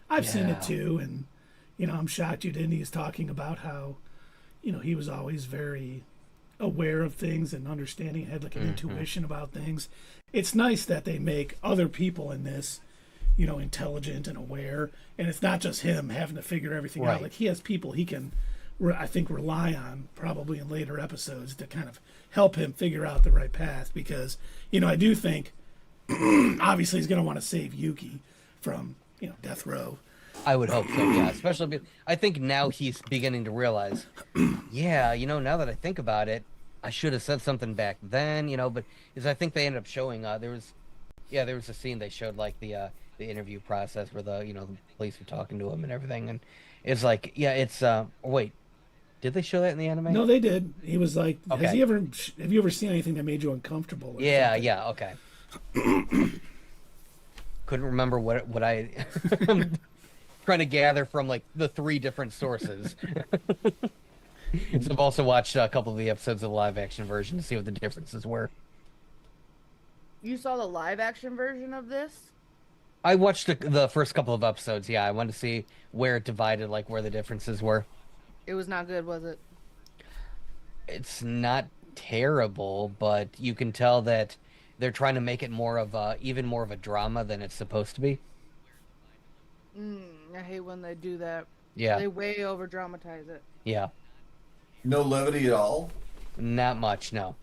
I've seen it too," and I'm shocked you didn't. He's talking about how, he was always very aware of things and understanding, had like an intuition about things. It's nice that they make other people in this, intelligent and aware, and it's not just him having to figure everything out. Like he has people he can, I think, rely on probably in later episodes to kind of help him figure out the right path, because I do think obviously he's going to want to save Yuki from death row. I would hope so, yeah. Especially, I think now he's beginning to realize, now that I think about it, I should have said something back then, but I think they ended up showing, there was a scene they showed, like, the interview process where the police were talking to him and everything, and it's like, wait, did they show that in the anime? No, they did. He was like, have you ever seen anything that made you uncomfortable? Okay. Couldn't remember what I... trying to gather from like the 3 different sources. So I've also watched a couple of the episodes of the live action version to see what the differences were. You saw the live action version of this? I watched the first couple of episodes. Yeah, I wanted to see where it divided, like where the differences were. It was not good, was it? It's not terrible, but you can tell that they're trying to make it even more of a drama than it's supposed to be. I hate when they do that. Yeah. They way over dramatize it. Yeah. No levity at all? Not much, no.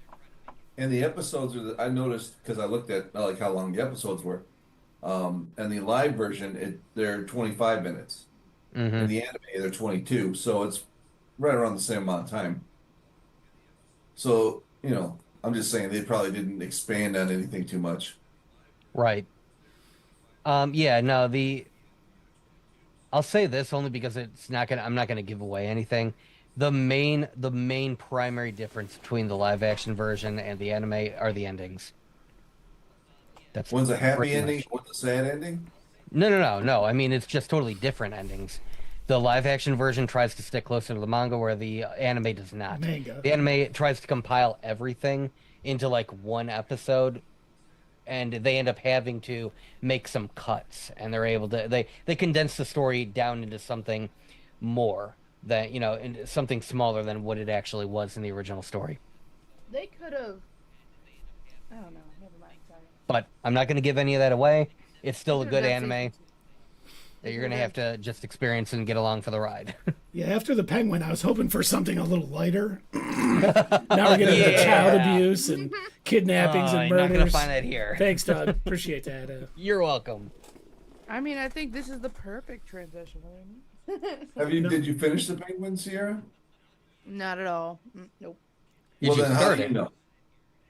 And the episodes I noticed, because I looked at like how long the episodes were, and the live version, they're 25 minutes. In the anime, they're 22, so it's right around the same amount of time. So, I'm just saying they probably didn't expand on anything too much. Right. I'll say this only because I'm not gonna give away anything. The main primary difference between the live action version and the anime are the endings. That's One's a happy pretty ending, much- one's a sad ending. No. I mean, it's just totally different endings. The live action version tries to stick closer to the manga, where the anime does not. Manga. The anime tries to compile everything into like one episode, and they end up having to make some cuts, and they're able to they condense the story down into something more than into something smaller than what it actually was in the original story. They could have. I don't know. Never mind. Sorry. But I'm not going to give any of that away. It's still a They good could've done anime season that you're going to have to just experience and get along for the ride. Yeah, after the Penguin, I was hoping for something a little lighter. Now we're getting into Yeah. child abuse and kidnappings and You're not going to murders. find that here. Thanks, Doug. Appreciate that. You're welcome. I mean, I think this is the perfect transition. Did you finish the Penguin, Sierra? Not at all. Nope. Did Well, you then how start do you it? know?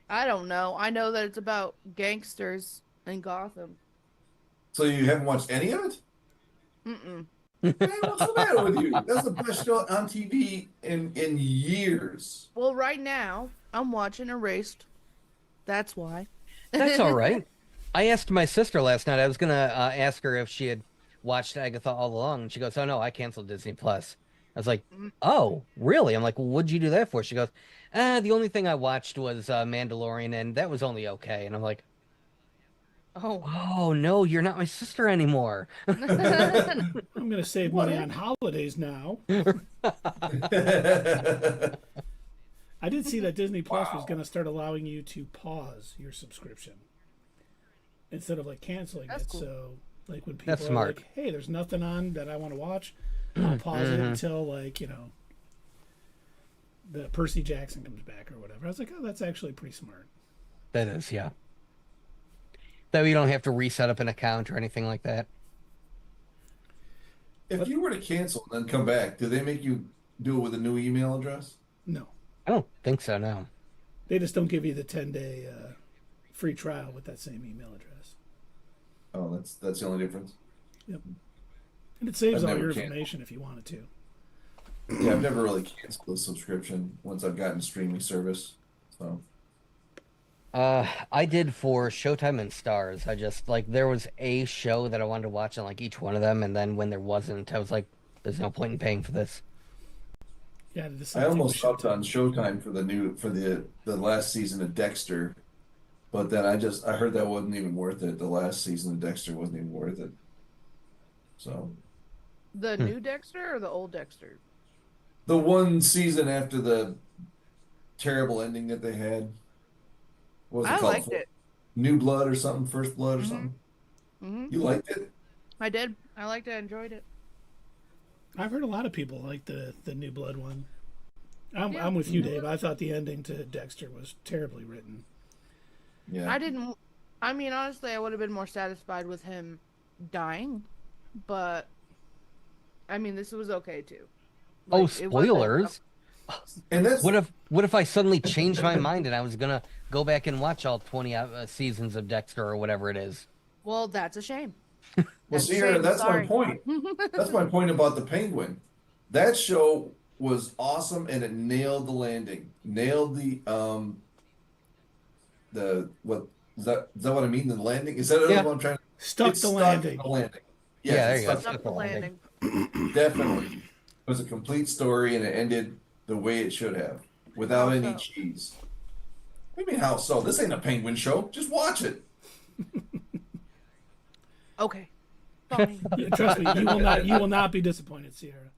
I don't know. I know that it's about gangsters in Gotham. So you haven't watched any of it? Mm-mm. Man, what's the matter with you? That's the best show on TV in years. Well, right now, I'm watching Erased. That's why. That's all right. I asked my sister last night. I was going to ask her if she had watched Agatha all along. And she goes, "Oh, no, I canceled Disney Plus." I was like, "Oh, really?" I'm like, "Well, what'd you do that for?" She goes, the only thing I watched was Mandalorian, and that was only okay." And I'm like, Oh. "Oh, no, you're not my sister anymore." I'm going to save money on holidays now. I did see that Disney Plus was going to start allowing you to pause your subscription instead of like canceling That's it. cool. So, like when people That's are smart. like, "Hey, there's nothing on that I want to watch," I'll pause it until the Percy Jackson comes back or whatever. I was like, "Oh, that's actually pretty smart." That is, yeah. That way you don't have to reset up an account or anything like that. If you were to cancel and then come back, do they make you do it with a new email address? No, I don't think so, no. they just don't give you the 10-day free trial with that same email address. Oh, that's the only difference. Yep, and it saves I've all never your canceled. information if you wanted to. Yeah, I've never really canceled a subscription once I've gotten streaming service. So I did for Showtime and Stars. I just there was a show that I wanted to watch on each one of them, and then when there wasn't, I was like, "There's no point in paying for this." Yeah, the I same thing almost with stopped Showtime. on Showtime for the last season of Dexter, but then I heard that wasn't even worth it. The last season of Dexter wasn't even worth it. So The new Dexter or the old Dexter? the one season after the terrible ending that they had, what was it I called? liked it. New Blood or something, First Blood or something. Hmm. You liked it? I did. I liked it. I enjoyed it. I've heard a lot of people like the New Blood one. I'm Yeah. with you, Dave. I thought the ending to Dexter was terribly written. Yeah. I didn't. I mean, honestly, I would have been more satisfied with him dying, but I mean, this was okay too. Oh, Like, it wasn't- spoilers! And that's What if I suddenly changed my mind and I was gonna go back and watch all 20 seasons of Dexter or whatever it is? Well, that's a shame. well, That's Sierra, shame, that's sorry. my point. That's my point about the Penguin. That show was awesome and it nailed the landing. Nailed the what is that what I mean? The landing? Is that Yeah. what I'm trying to Stuck it's the stuck landing. the landing. Yeah, Yes, there it's you go. stuck Stuck the landing. Definitely. It was a complete story and it ended the way it should have. Without How any so? cheese. What do you mean how so? This ain't a penguin show. Just watch it. Okay. Fine. Yeah, trust me, you will not be disappointed, Sierra.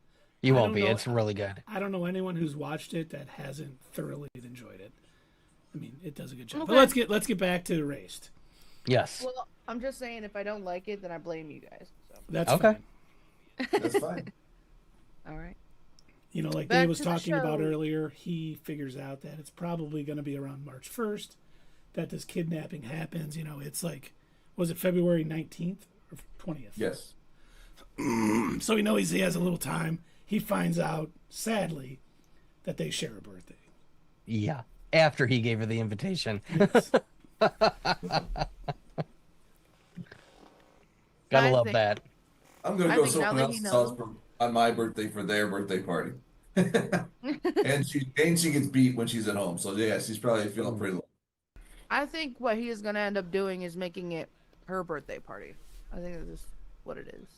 You I won't don't be. know- It's really good. I don't know anyone who's watched it that hasn't thoroughly enjoyed it. I mean, it does a good job. Okay. But let's get back to Erased. Yes. Well, I'm just saying, if I don't like it, then I blame you guys. So, That's Okay. fine. That's fine. all right. You know, like Back Dave was to the talking about show. earlier, he figures out that it's probably going to be around March 1st that this kidnapping happens. You know, it's like, was it February 19th or 20th? Yes. So he has a little time. He finds out, sadly, that they share a birthday. Yeah. After he gave her the invitation. Yes. Gotta I love think- that. I'm gonna I go think now someone that he else's house knows- on my birthday for their birthday party. And she gets beat when she's at home. So yeah, she's probably feeling pretty low. I think what he is gonna end up doing is making it her birthday party. I think that's just what it is.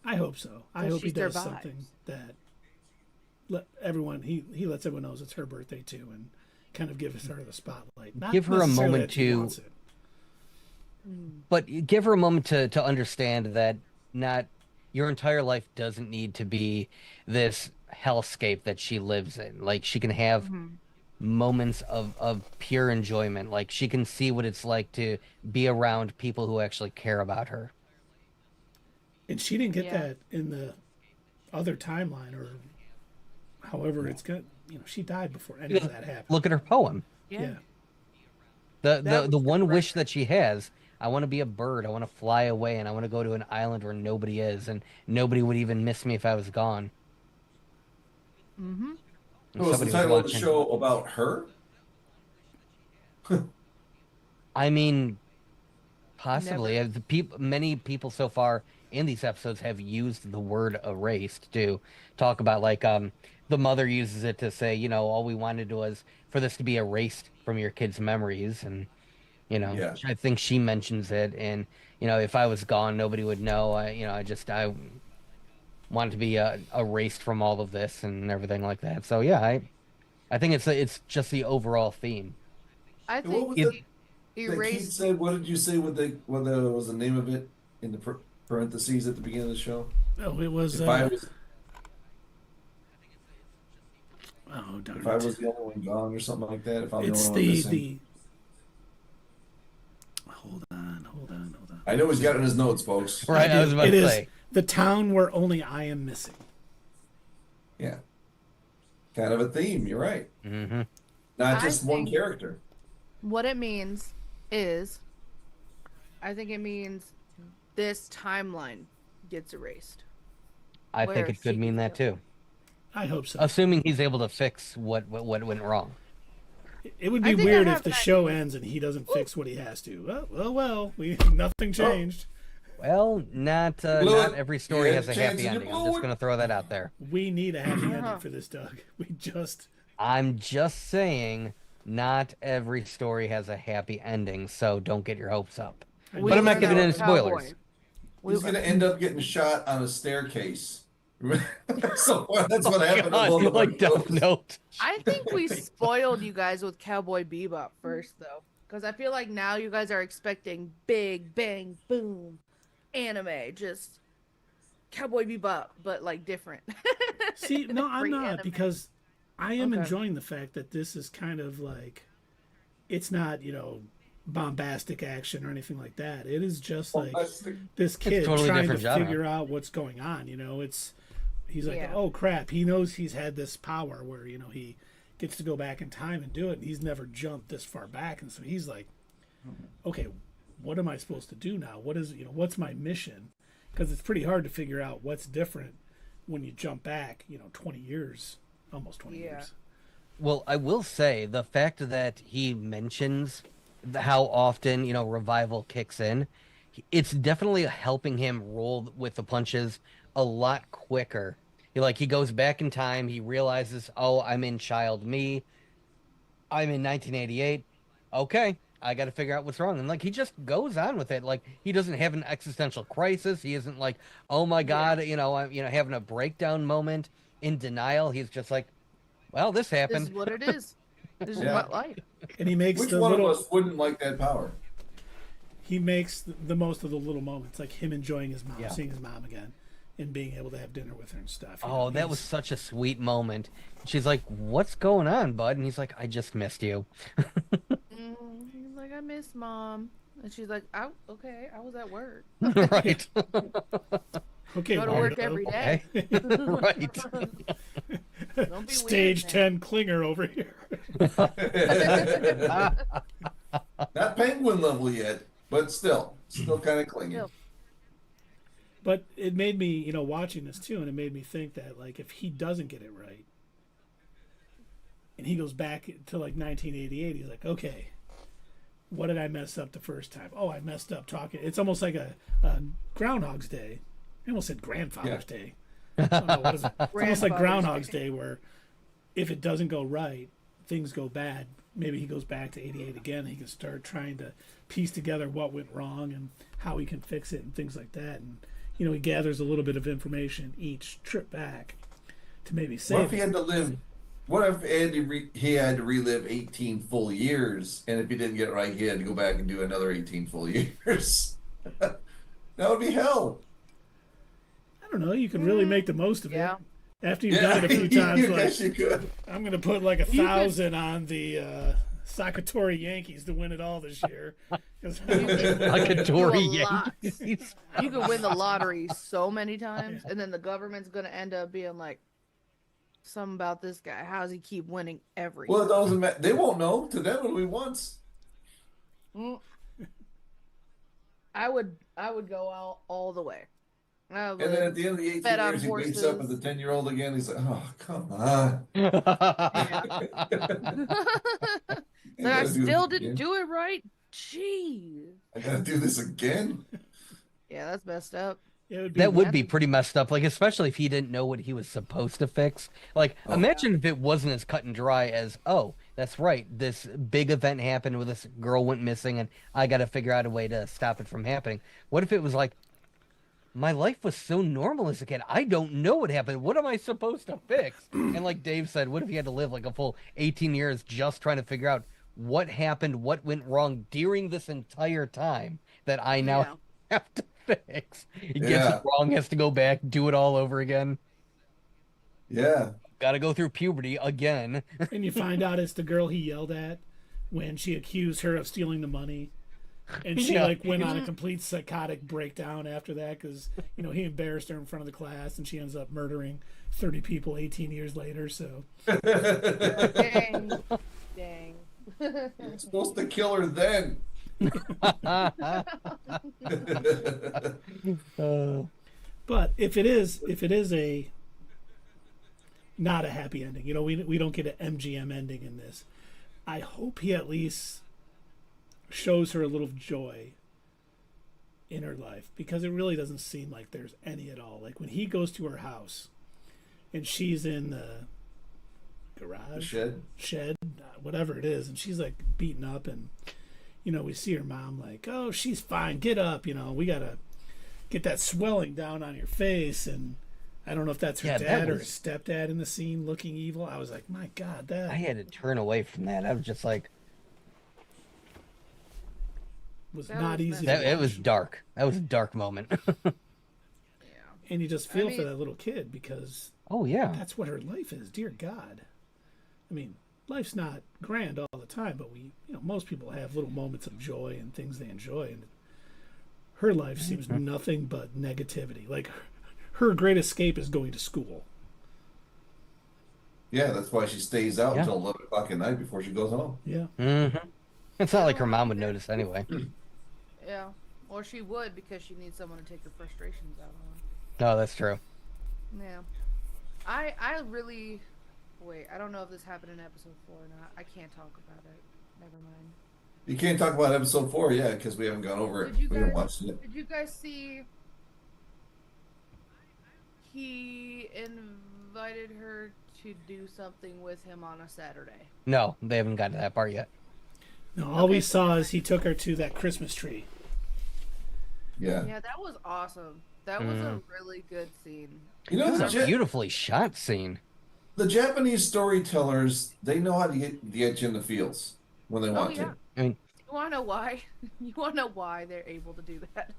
I hope so. I So hope he she does survives. something that he lets everyone knows it's her birthday too, and kind of gives her the spotlight. Not Give her a necessarily moment that she to- wants it. But give her a moment to understand that not your entire life doesn't need to be this hellscape that she lives in. Like she can have moments of pure enjoyment. Like she can see what it's like to be around people who actually care about her. And she didn't get Yeah. that in the other timeline, or however it's got. She died before any of that happened. Look at her poem. Yeah. The That was one the wish that she has, I want to be a bird. I want to fly away, and I want to go to an island where nobody is, and nobody would even miss me if I was gone. Mm-hmm. And Was the somebody title of the watching. show about her? I mean, possibly. Many people so far in these episodes have used the word erased to talk about, like, the mother uses it to say, all we wanted was for this to be erased from your kids' memories, and Yeah. I think she mentions it, and if I was gone, nobody would know. I wanted to be erased from all of this and everything like that. So yeah, I think it's just the overall theme. I And think what was it that Keith erased. said? What did you say? What was the name of it in the parentheses at the beginning of the show? Oh, it was. If I was Oh, darn if I it. was the only one gone or something like that. If I'm It's the only one missing. the. Hold on. I know he's got it in his notes, folks. Right, I was about It to is say. the town where only I am missing. Yeah. Kind of a theme. You're right. Hmm. Not I just one think- character. What it means is, I think it means this timeline gets erased. I think Where it could she mean that goes. too. I hope so. Assuming he's able to fix what went wrong. It would I be think I weird have if the an show ends and he doesn't fix what he has to. Well, nothing changed. Well, not Look, every story you has had a a chance happy and you ending. I'm blew just it. going to throw that out there. We need a happy ending for this, Doug. I'm just saying, not every story has a happy ending, so don't get your hopes up. We But I'm not learned giving that any with Cowboy. spoilers. He's going to end up getting shot on a staircase. So that's what happened. God, to both of our like Death shows. Note. I think we spoiled you guys with Cowboy Bebop first, though, because I feel like now you guys are expecting big bang boom anime, just Cowboy Bebop, but like different. See, no, I'm Free not, anime. because I am Okay. enjoying the fact that this is kind of like, it's not, bombastic action or anything like that. It is just like this kid totally trying to different genre. figure out what's going on. He's like, Yeah. oh crap, he knows he's had this power where he gets to go back in time and do it, and he's never jumped this far back, and so he's like, okay, what am I supposed to do now? What's my mission? Because it's pretty hard to figure out what's different when you jump back 20 years, almost 20 Yeah. years. Well, I will say the fact that he mentions how often, revival kicks in, it's definitely helping him roll with the punches a lot quicker. He goes back in time, he realizes, oh, I'm in child me. I'm in 1988. Okay, I got to figure out what's wrong. And he just goes on with it. He doesn't have an existential crisis. He isn't like, oh my God, I'm having a breakdown moment in denial. He's just like, well, this This happened. is what it is. This is Yeah. my life. And he makes Which the one little of us wouldn't like that power? he makes the most of the little moments, like him enjoying his mom, Yeah. seeing his mom again, and being able to have dinner with her and stuff. Oh, that was such a sweet moment. She's like, what's going on, bud? And he's like, I just missed you. He's like, I miss mom, and she's like, oh, okay, I was at work. Right. okay. Go to work Waldo. every day. Right. Don't be Stage weird, 10 clinger over here. Not penguin level yet, but still kind of clinging. Still. But it made me, watching this too, and it made me think that if he doesn't get it right, and he goes back to 1988, he's like, okay, what did I mess up the first time? Oh, I messed up talking. It's almost like a Groundhog's Day. I almost said Grandfather's Day. I don't know, what is it? It's almost like Grandfather's Groundhog's Day. Day, where if it doesn't go right, things go bad. Maybe he goes back to 88 again. He can start trying to piece together what went wrong and how he can fix it and things like that. And he gathers a little bit of information each trip back to maybe save. What if he had to live? What if he had to relive 18 full years, and if he didn't get it right, he had to go back and do another 18 full years? That would be hell. I don't know. You can really make the most of Yeah. it. After you've done it a few times, Yes, you could. I'm going to put like 1,000 on the Sakatori Yankees to win it all this year. Sakatori Do a lot. Yankees. You can win the lottery so many times, and then the government's gonna end up being like, something about this guy. How does he keep winning every? Well, it doesn't matter. They won't know. To them, it'll be once. I would go all the way. And then at the end of the 18 bet on years, he wakes up as a 10-year-old again. He's like, oh, come on. But I still didn't do it right. Jeez. I gotta do this again. Yeah, that's messed up. That would be pretty messed up, like especially if he didn't know what he was supposed to fix. Like, imagine if it wasn't as cut and dry as, oh, that's right, this big event happened where this girl went missing, and I got to figure out a way to stop it from happening. What if it was like, my life was so normal as a kid, I don't know what happened. What am I supposed to fix? And like Dave said, what if he had to live like a full 18 years just trying to figure out what happened, what went wrong during this entire time that I now have to fix. He gets it wrong, has to go back, do it all over again. Yeah. Got to go through puberty again. And you find out it's the girl he yelled at when she accused her of stealing the money. And she like went on a complete psychotic breakdown after that because, he embarrassed her in front of the class and she ends up murdering 30 people 18 years later. So. Dang. You're supposed to kill her then. But if it is a not a happy ending, we don't get an MGM ending in this. I hope he at least shows her a little joy in her life, because it really doesn't seem like there's any at all. Like when he goes to her house and she's in the garage, shed, whatever it is, and she's like beaten up, and we see her mom like, oh, she's fine, get up, we gotta get that swelling down on your face. And I don't know if that's her dad or her stepdad in the scene looking evil. I was like, my God, that I had to turn away from that. I was just like, was not easy. It was dark. That was a dark moment. And you just feel for that little kid because that's what her life is. Dear God. I mean, life's not grand all the time, but most people have little moments of joy and things they enjoy, and her life seems nothing but negativity. Like her great escape is going to school. Yeah, that's why she stays out until 11 o'clock at night before she goes home. Yeah. Mm-hmm. It's not like her mom would notice anyway. Yeah, or she would, because she needs someone to take her frustrations out on. No, that's true. Yeah. I really... Wait, I don't know if this happened in episode 4 or not. I can't talk about it. Never mind. You can't talk about episode 4, because we haven't gone over it. We haven't watched it. Did you guys see... He invited her to do something with him on a Saturday? No, they haven't gotten to that part yet. No, all we saw is he took her to that Christmas tree. Yeah. Yeah, that was awesome. That was a really good scene. It was a beautifully shot scene. The Japanese storytellers, they know how to get you in the feels when they want to. I mean, you want to know why? You want to know why they're able to do that?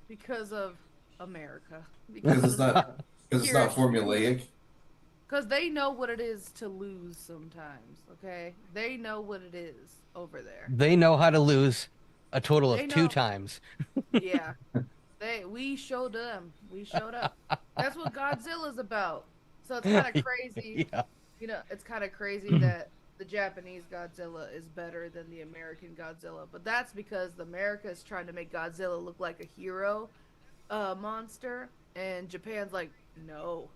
Because of America. Because it's not formulaic. Because they know what it is to lose sometimes, okay? They know what it is over there. They know how to lose a total of 2 times. Yeah. We showed them. We showed up. That's what Godzilla's about. So it's kind of crazy. It's kind of crazy that the Japanese Godzilla is better than the American Godzilla. But that's because America is trying to make Godzilla look like a hero monster. And Japan's like, no.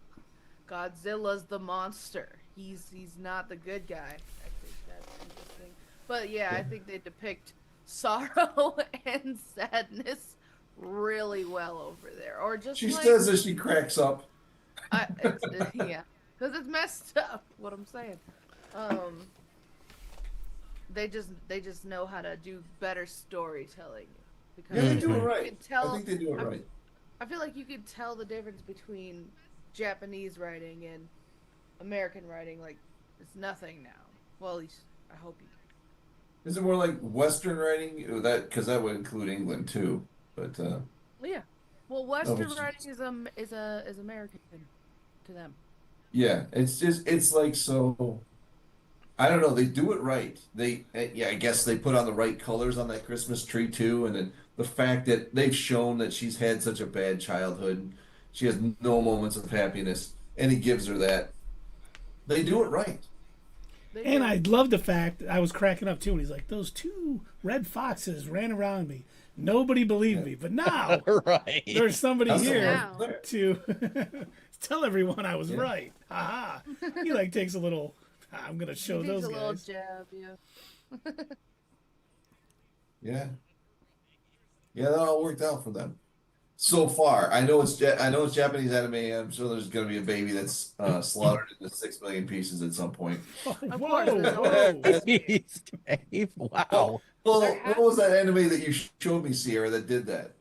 Godzilla's the monster. He's not the good guy. I think that's interesting. But yeah, I think they depict sorrow and sadness really well over there. Or just she says as she cracks up. Yeah. Because it's messed up. What I'm saying. They just know how to do better storytelling. Because Yeah, they do it you right. can tell, I think they do it right. I feel like you can tell the difference between Japanese writing and American writing. Like, it's nothing now. Well, at least I hope you. Is it more like Western writing? Because that would include England too. But Yeah. Well, Western it's- writing is American to them. yeah, it's like so. I don't know. They do it right. Yeah, I guess they put on the right colors on that Christmas tree too, and then the fact that they've shown that she's had such a bad childhood, she has no moments of happiness, and he gives her that. They do it right. They And do. I love the fact I was cracking up too when he's like, "Those two red foxes ran around me. Nobody believed me, but now Right. there's somebody That's the here Now. one there. to tell everyone I was Yeah. right." Haha. He like takes a little. I'm gonna show He those takes a little guys. jab, yeah. Yeah. Yeah, that all worked out for them. So far, I know it's Japanese anime. I'm sure there's going to be a baby that's slaughtered into 6 million pieces at some point. Oh, Of whoa, course, there's whoa. Jeez, Dave. Wow. Well, There what was that anime that you showed me, Sierra, that did that?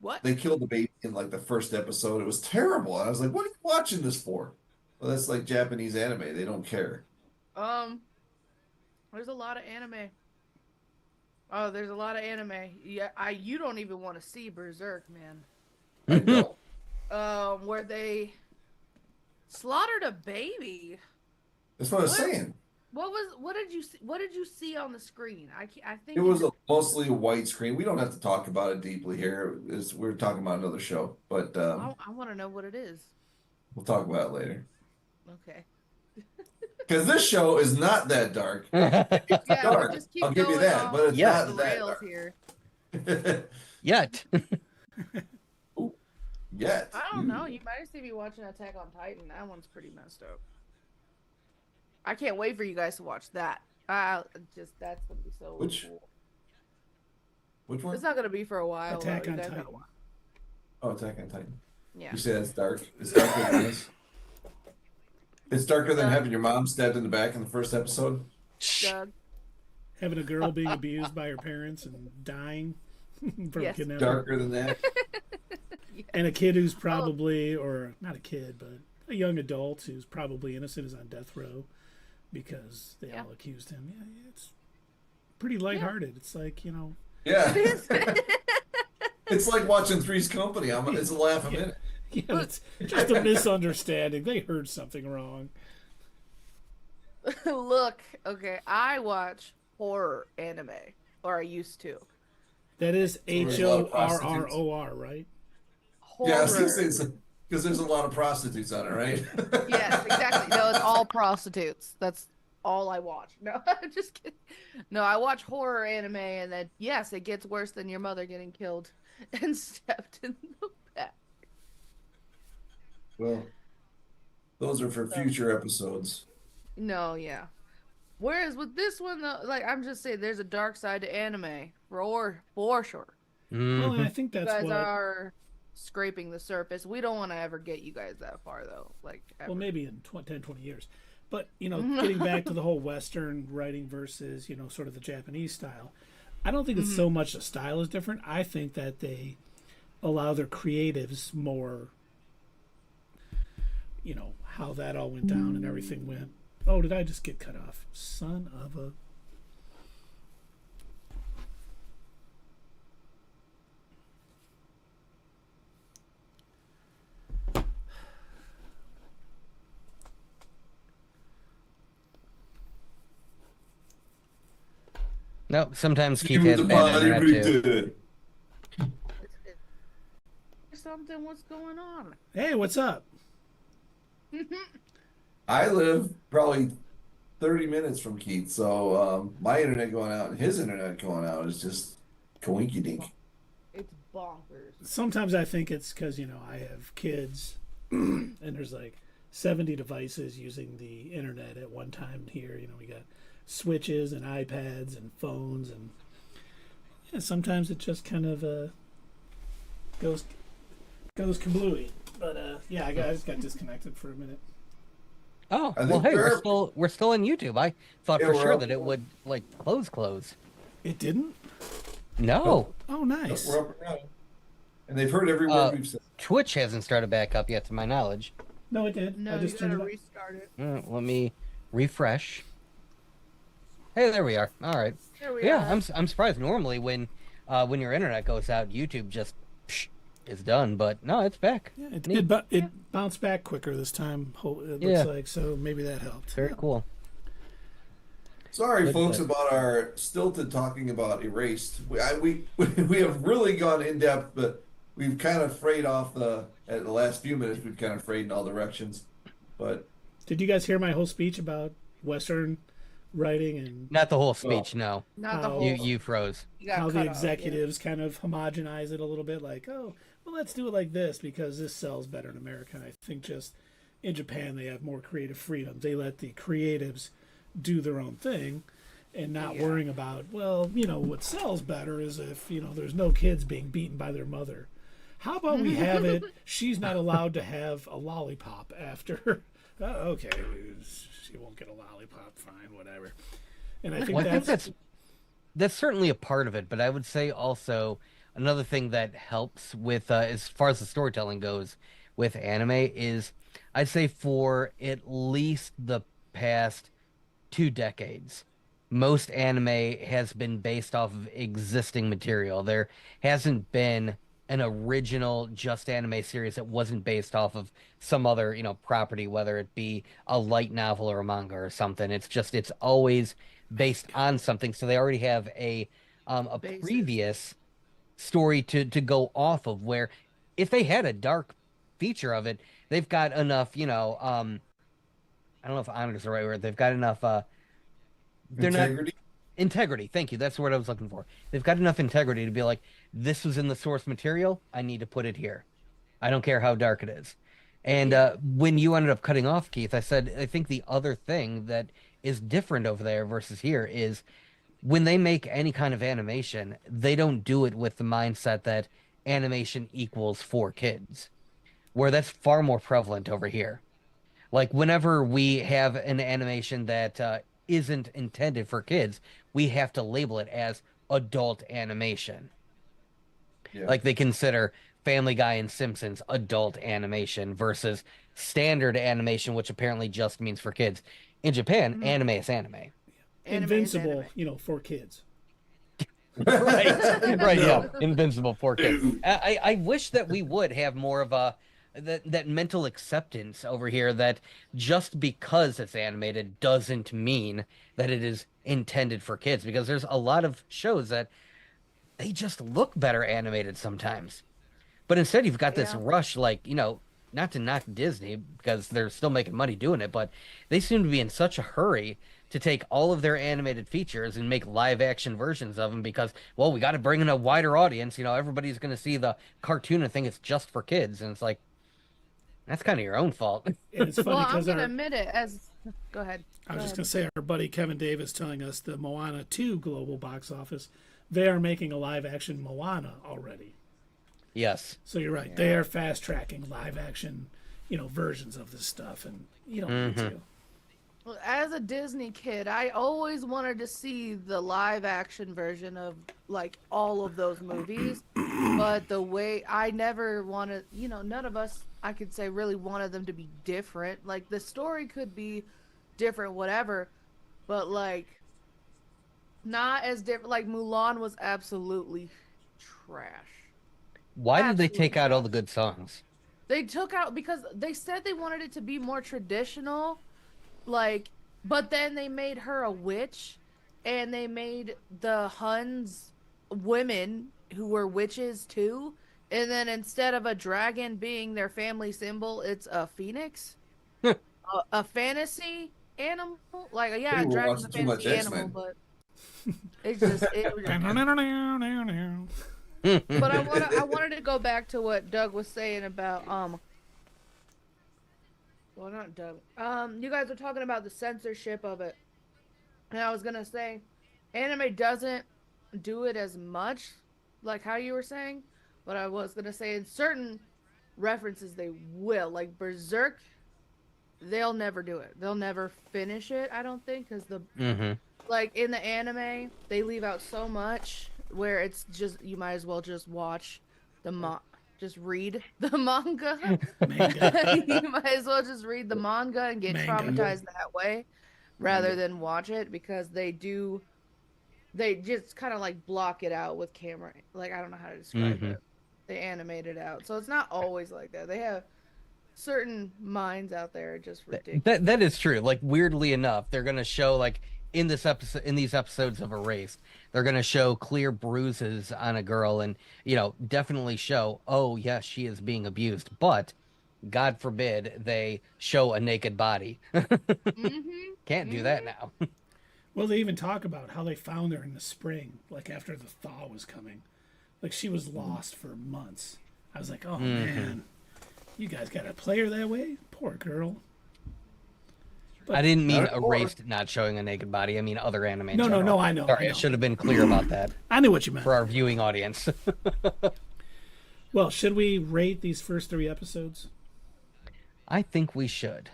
What? They killed the baby in like the first episode. It was terrible. I was like, what are you watching this for? Well, that's like Japanese anime. They don't care. There's a lot of anime. Oh, there's a lot of anime. Yeah, you don't even want to see Berserk, man. I don't. Where they slaughtered a baby. That's what I was What? saying. What did you see on the screen? I think It was mostly a white screen. We don't have to talk about it deeply here. We're talking about another show, but I want to know what it is. we'll talk about it later. Okay. Because this show is not that dark. Yeah, dark. we'll just keep I'll give you going that, off but it's Yeah. not the that rails dark. here. Yet. Yet. I don't know. You might see me watching Attack on Titan. That one's pretty messed up. I can't wait for you guys to watch that. That's gonna be so Which- cool. Which one? It's not gonna be for a while. Attack though. on You guys gotta Titan. watch. Oh, Attack on Titan. Yeah. You say that's dark. It's darker than this. It's darker than having your mom stabbed in the back in the first episode. Doug. Having a girl being abused by her parents and dying from Yes. kidnapping. Darker than that. And a kid who's probably, or not a kid, but a young adult who's probably innocent is on death row because they Yeah. all accused him. Yeah, it's pretty lighthearted. It's like, you know, Yeah. It's like watching Three's Company. It's a laugh a minute. yeah, it's just a misunderstanding. They heard something wrong. Look, okay, I watch horror anime, or I used to. That is there's a lot of HORROR, right? Horror. Yeah, I was gonna say because there's a lot of prostitutes on it, right? Yes, exactly. No, it's all prostitutes. That's all I watch. No, I'm just kidding. No, I watch horror anime, and then yes, it gets worse than your mother getting killed and stabbed in the back. Well, those are for future episodes. No, yeah. Whereas with this one, though, like I'm just saying, there's a dark side to anime for sure. Well, and I think You that's guys what. are scraping the surface. We don't want to ever get you guys that far, though. Like, ever. Well, maybe in 10, 20 years. But, you know, getting back to the whole Western writing versus, you know, sort of the Japanese style, I don't think it's so much the style is different. I think that they allow their creatives more, you know, how that all went down and everything went. Oh, did I just get cut off? Son of a... No, sometimes Keith He has was a bad internet too. bodybuilder. Something, what's going on? Hey, what's up? I live probably 30 minutes from Keith, so my internet going out and his internet going out is just coinky dink. It's bonkers. Sometimes I think it's because, you know, I have kids and there's like 70 devices using the internet at one time here. You know, we got switches and iPads and phones, and yeah, sometimes it just kind of goes kablooey. But Yeah, I just got disconnected for a minute. Oh, I well, think hey, we're- we're still on YouTube. I thought Yeah, for we're sure up. that it would like close. It didn't? No, Oh, nice. We're up and running. And they've heard every word we've said. Twitch hasn't started back up yet, to my knowledge. No, it did. No, I you just gotta turned it up. restart it. Let me refresh. Hey, there we are. All right. There we Yeah, are. I'm surprised. Normally, when your internet goes out, YouTube just is done. But no, it's back. Yeah, it, Neat. it bounced back quicker this time, it Yeah. looks like, so maybe that helped. Very cool. Sorry, Good, folks, good. about our stilted talking about Erased. We have really gone in depth, but we've kind of frayed off at the last few minutes. We've kind of frayed in all directions. But Did you guys hear my whole speech about Western writing and Not the whole speech. No, Not the how- whole. you froze. you got how cut the off, yeah. executives kind of homogenize it a little bit? Like, oh, well, let's do it like this because this sells better in America. And I think just in Japan, they have more creative freedom. They let the creatives do their own thing and not Yeah. worrying about, well, what sells better is if, there's no kids being beaten by their mother. How about we have it, she's not allowed to have a lollipop after. Okay, she won't get a lollipop, fine, whatever. And I think Well, I think that's that's certainly a part of it, but I would say also another thing that helps with as far as the storytelling goes with anime is I'd say for at least the past 2 decades, most anime has been based off of existing material. There hasn't been an original just anime series that wasn't based off of some other, property, whether it be a light novel or a manga or something. It's always based on something. So they already have a Basis. previous story to go off of, where if they had a dark feature of it, they've got enough, I don't know if honor is the right word. They've got enough they're not integrity. integrity. Thank you. That's the word I was looking for. They've got enough integrity to be like, this was in the source material. I need to put it here. I don't care how dark it is. And when you ended up cutting off, Keith, I said, I think the other thing that is different over there versus here is when they make any kind of animation, they don't do it with the mindset that animation equals for kids, where that's far more prevalent over here. Like whenever we have an animation that isn't intended for kids, we have to label it as adult animation. Yeah. Like they consider Family Guy and Simpsons adult animation versus standard animation, which apparently just means for kids. In Japan, anime is anime. Anime is invincible, anime. For kids. Right, yeah. Invincible for kids. I wish that we would have more of that mental acceptance over here that just because it's animated doesn't mean that it is intended for kids, because there's a lot of shows that they just look better animated sometimes. But instead you've got this Yeah. rush, like, not to knock Disney because they're still making money doing it, but they seem to be in such a hurry to take all of their animated features and make live action versions of them because, well, we got to bring in a wider audience. Everybody's going to see the cartoon and think it's just for kids. And it's like, that's kind of your own fault. And it's funny Well, I'm because gonna admit it. Go ahead. I was Go just ahead. going to say, our buddy Kevin Davis telling us the Moana 2 global box office, they are making a live action Moana already. Yes. So you're right. They are fast tracking live action, versions of this stuff. And you don't need to. Well, as a Disney kid, I always wanted to see the live action version of like all of those movies. But the way I never wanted, none of us, I could say, really wanted them to be different. Like the story could be different, whatever, but like not as different. Like Mulan was absolutely trash. Why did they Absolutely take out all the trash. good songs? They took out because they said they wanted it to be more traditional, like, but then they made her a witch, and they made the Huns women who were witches too, and then instead of a dragon being their family symbol, it's a phoenix, a fantasy animal. Like, yeah, a People dragon's a watching too much fantasy animal, X-Men. but it's just it was But I wanted to go back to what Doug was saying about well, not Doug. You guys were talking about the censorship of it, and I was gonna say, anime doesn't do it as much, like how you were saying. But I was gonna say in certain references they will. Like Berserk, they'll never do it. They'll never finish it, I don't think, because like in the anime, they leave out so much where it's just, you might as well just watch just read the manga. You might as well just read the manga and get traumatized that way rather than watch it, because they just kind of like block it out with camera. Like, I don't know how to describe it. They animate it out. So it's not always like that. They have certain minds out there just ridiculous. That is true. Like, weirdly enough, they're going to show, like, in these episodes of Erased, they're going to show clear bruises on a girl and, you know, definitely show, oh, yes, she is being abused. But, God forbid, they show a naked body. Can't do that now. Well, they even talk about how they found her in the spring, like after the thaw was coming. Like, she was lost for months. I was like, oh, man, you guys got to play her that way? Poor girl. But I didn't mean Erased not showing a naked body. I mean other anime. No, I know. Sorry, I should have been clear about that. I knew what you meant. For our viewing audience. Well, should we rate these first 3 episodes? I think we should.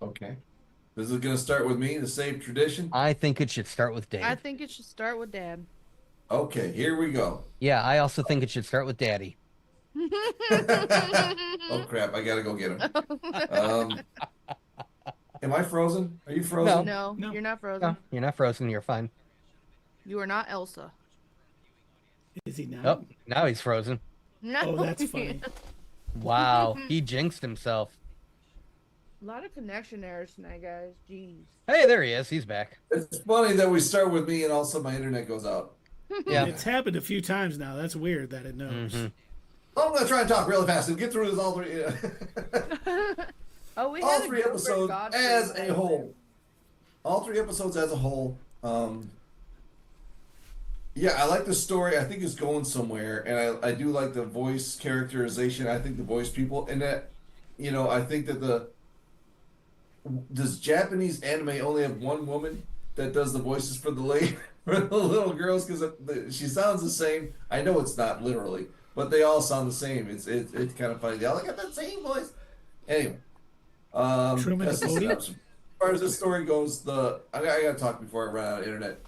Okay. This is going to start with me, the same tradition? I think it should start with Dave. I think it should start with Dad. Okay, here we go. Yeah, I also think it should start with Daddy. Oh, crap. I got to go get him. Am I frozen? Are you frozen? No, you're not frozen. No, you're not frozen. You're fine. You are not Elsa. Is he now? Oh, now he's frozen. No. Oh, that's funny. Wow, he jinxed himself. A lot of connection errors tonight, guys. Jeez. Hey, there he is. He's back. It's funny that we start with me and also my internet goes out. Yeah. It's happened a few times now. That's weird that it knows. I'm going to try and talk really fast and get through this all 3. Oh, we All had 3 episodes as a whole. All 3 episodes as a whole. Yeah, I like the story. I think it's going somewhere, and I do like the voice characterization. I think the voice people, and that, you know, I think that does Japanese anime only have one woman that does the voices for the little girls? Because she sounds the same. I know it's not literally, but they all sound the same. It's kind of funny. They all got that same voice. Anyway. Truman As far as this story goes, I gotta talk before I run out of internet.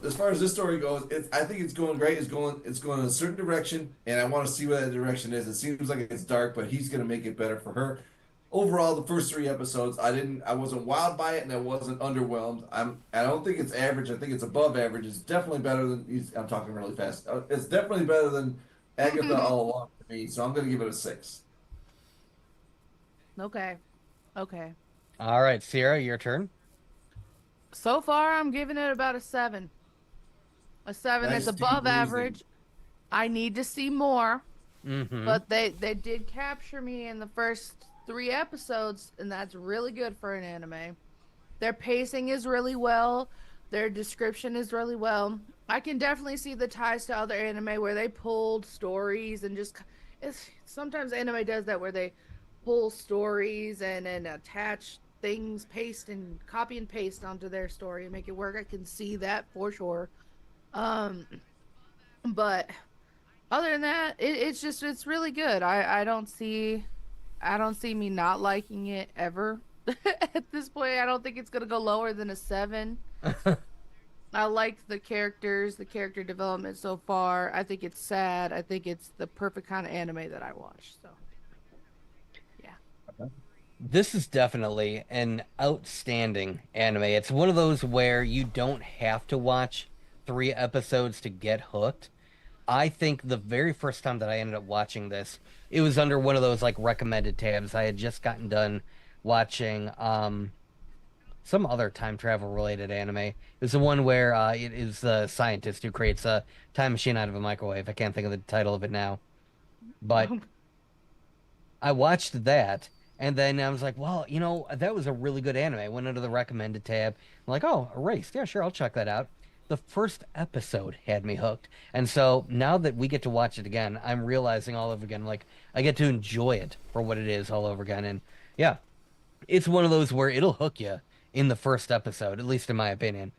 As far as this story goes, I think it's going great. It's going in a certain direction, and I want to see what that direction is. It seems like it's dark, but he's gonna make it better for her. Overall, the first 3 episodes, I wasn't wowed by it, and I wasn't underwhelmed. I don't think it's average. I think it's above average. It's definitely better than. I'm talking really fast. It's definitely better than Agatha all along for me. So I'm gonna give it a 6. Okay. All right, Sierra, your turn. So far, I'm giving it about a 7. A 7 Nice is above deep breathing. average. I need to see more, Mm-hmm. but they did capture me in the first 3 episodes, and that's really good for an anime. Their pacing is really well. Their description is really well. I can definitely see the ties to other anime where they pulled stories and sometimes anime does that where they pull stories and attach things, copy and paste onto their story and make it work. I can see that for sure. But other than that, it's really good. I don't see me not liking it ever. At this point, I don't think it's gonna go lower than a 7. I like the character development so far. I think it's sad. I think it's the perfect kind of anime that I watch. So This is definitely an outstanding anime. It's one of those where you don't have to watch 3 episodes to get hooked. I think the very first time that I ended up watching this, it was under one of those like recommended tabs. I had just gotten done watching some other time travel related anime. It was the one where it is the scientist who creates a time machine out of a microwave. I can't think of the title of it now. But I watched that. And then I was like, well, you know, that was a really good anime. I went under the recommended tab. I'm like, oh, Erased. Yeah, sure, I'll check that out. The first episode had me hooked. And so now that we get to watch it again, I'm realizing all over again, like, I get to enjoy it for what it is all over again. And yeah, it's one of those where it'll hook you in the first episode, at least in my opinion.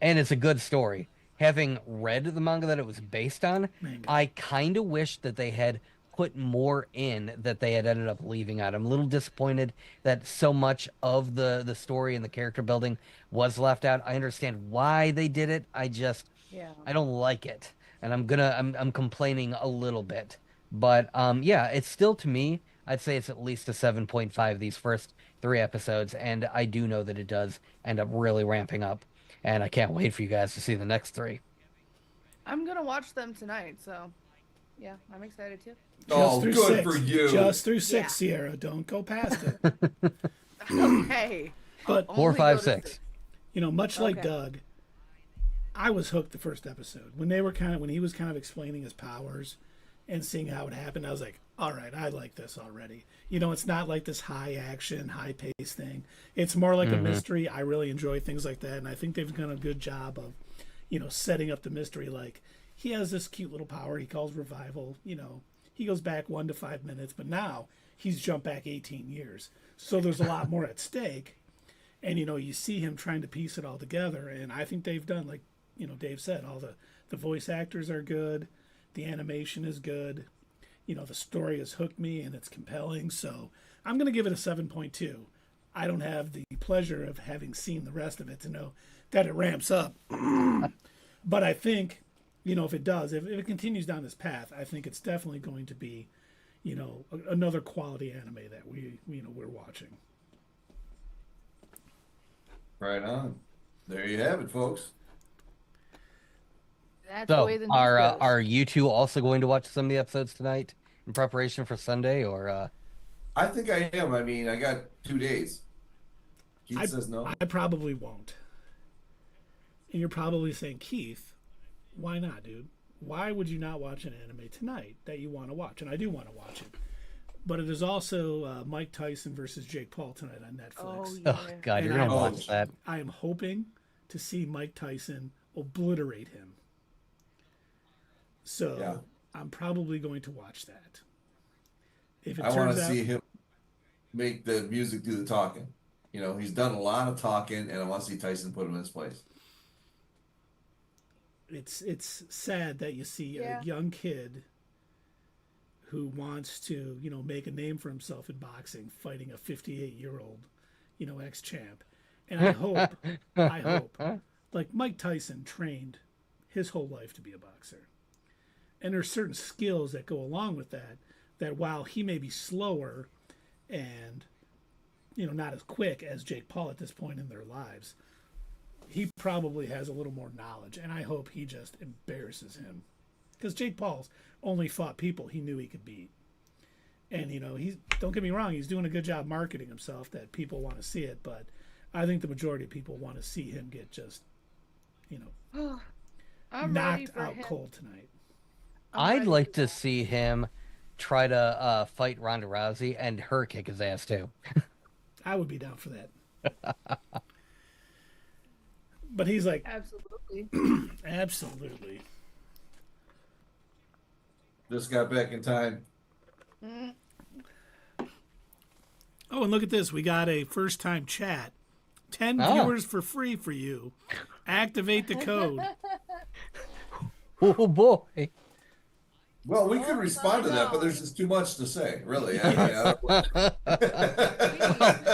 And it's a good story. Having read the manga that it was based on, I kind of wish that they had put more in that they had ended up leaving out. I'm a little disappointed that so much of the story and the character building was left out. I understand why they did it. I don't like it. And I'm complaining a little bit. But yeah, it's still, to me, I'd say it's at least a 7.5 these first 3 episodes, and I do know that it does end up really ramping up. And I can't wait for you guys to see the next 3. I'm gonna watch them tonight, so yeah, I'm excited too. Oh, good 6. for you. Just through 6, Yeah. Sierra. Don't go past it. Okay. But I'll 4, only 5, go to 6. You know, much like Okay. Doug, I was hooked the first episode. When he was kind of explaining his powers and seeing how it happened, I was like, all right, I like this already. You know, it's not like this high action, high pace thing. It's more like a mystery. I really enjoy things like that, and I think they've done a good job of, you know, setting up the mystery. Like, he has this cute little power he calls revival. You know, he goes back 1 to 5 minutes, but now he's jumped back 18 years. So there's a lot more at stake. And, you know, you see him trying to piece it all together. And I think they've done, like, you know, Dave said, all the voice actors are good. The animation is good. You know, the story has hooked me and it's compelling. So I'm going to give it a 7.2. I don't have the pleasure of having seen the rest of it to know that it ramps up. But I think, you know, if it does, if it continues down this path, I think it's definitely going to be, you know, another quality anime that we're watching. Right on. There you have it, folks. That's the So, way the news goes. are you two also going to watch some of the episodes tonight in preparation for Sunday, or I think I am. I mean, I got 2 days. Keith says no. I probably won't. And you're probably saying, Keith, why not, dude? Why would you not watch an anime tonight that you want to watch? And I do want to watch it. But it is also Mike Tyson versus Jake Paul tonight on Netflix. Oh, yeah. oh god, And you're gonna I- watch that? I am hoping to see Mike Tyson obliterate him. So Yeah. I'm probably going to watch that. If it I want turns to out, see him make the music do the talking. You know, he's done a lot of talking, and I want to see Tyson put him in his place. it's sad that you see Yeah. a young kid who wants to, you know, make a name for himself in boxing, fighting a 58-year-old, you know, ex-champ. And I hope, like Mike Tyson trained his whole life to be a boxer. And there's certain skills that go along with that, that while he may be slower and, you know, not as quick as Jake Paul at this point in their lives, he probably has a little more knowledge. And I hope he just embarrasses him. Because Jake Paul's only fought people he knew he could beat. And, you know, don't get me wrong, he's doing a good job marketing himself that people want to see it. But I think the majority of people want to see him get just, you know, I'm ready knocked for out him. cold tonight. I'd ready like for to that. see him try to fight Ronda Rousey and her kick his ass too. I would be down for that. But he's like, Absolutely. absolutely. Just got back in time. Oh, and look at this. We got a first time chat. 10 Oh. viewers for free for you. Activate the code. Oh boy! Well, we could respond to that, but there's just too much to say, really. I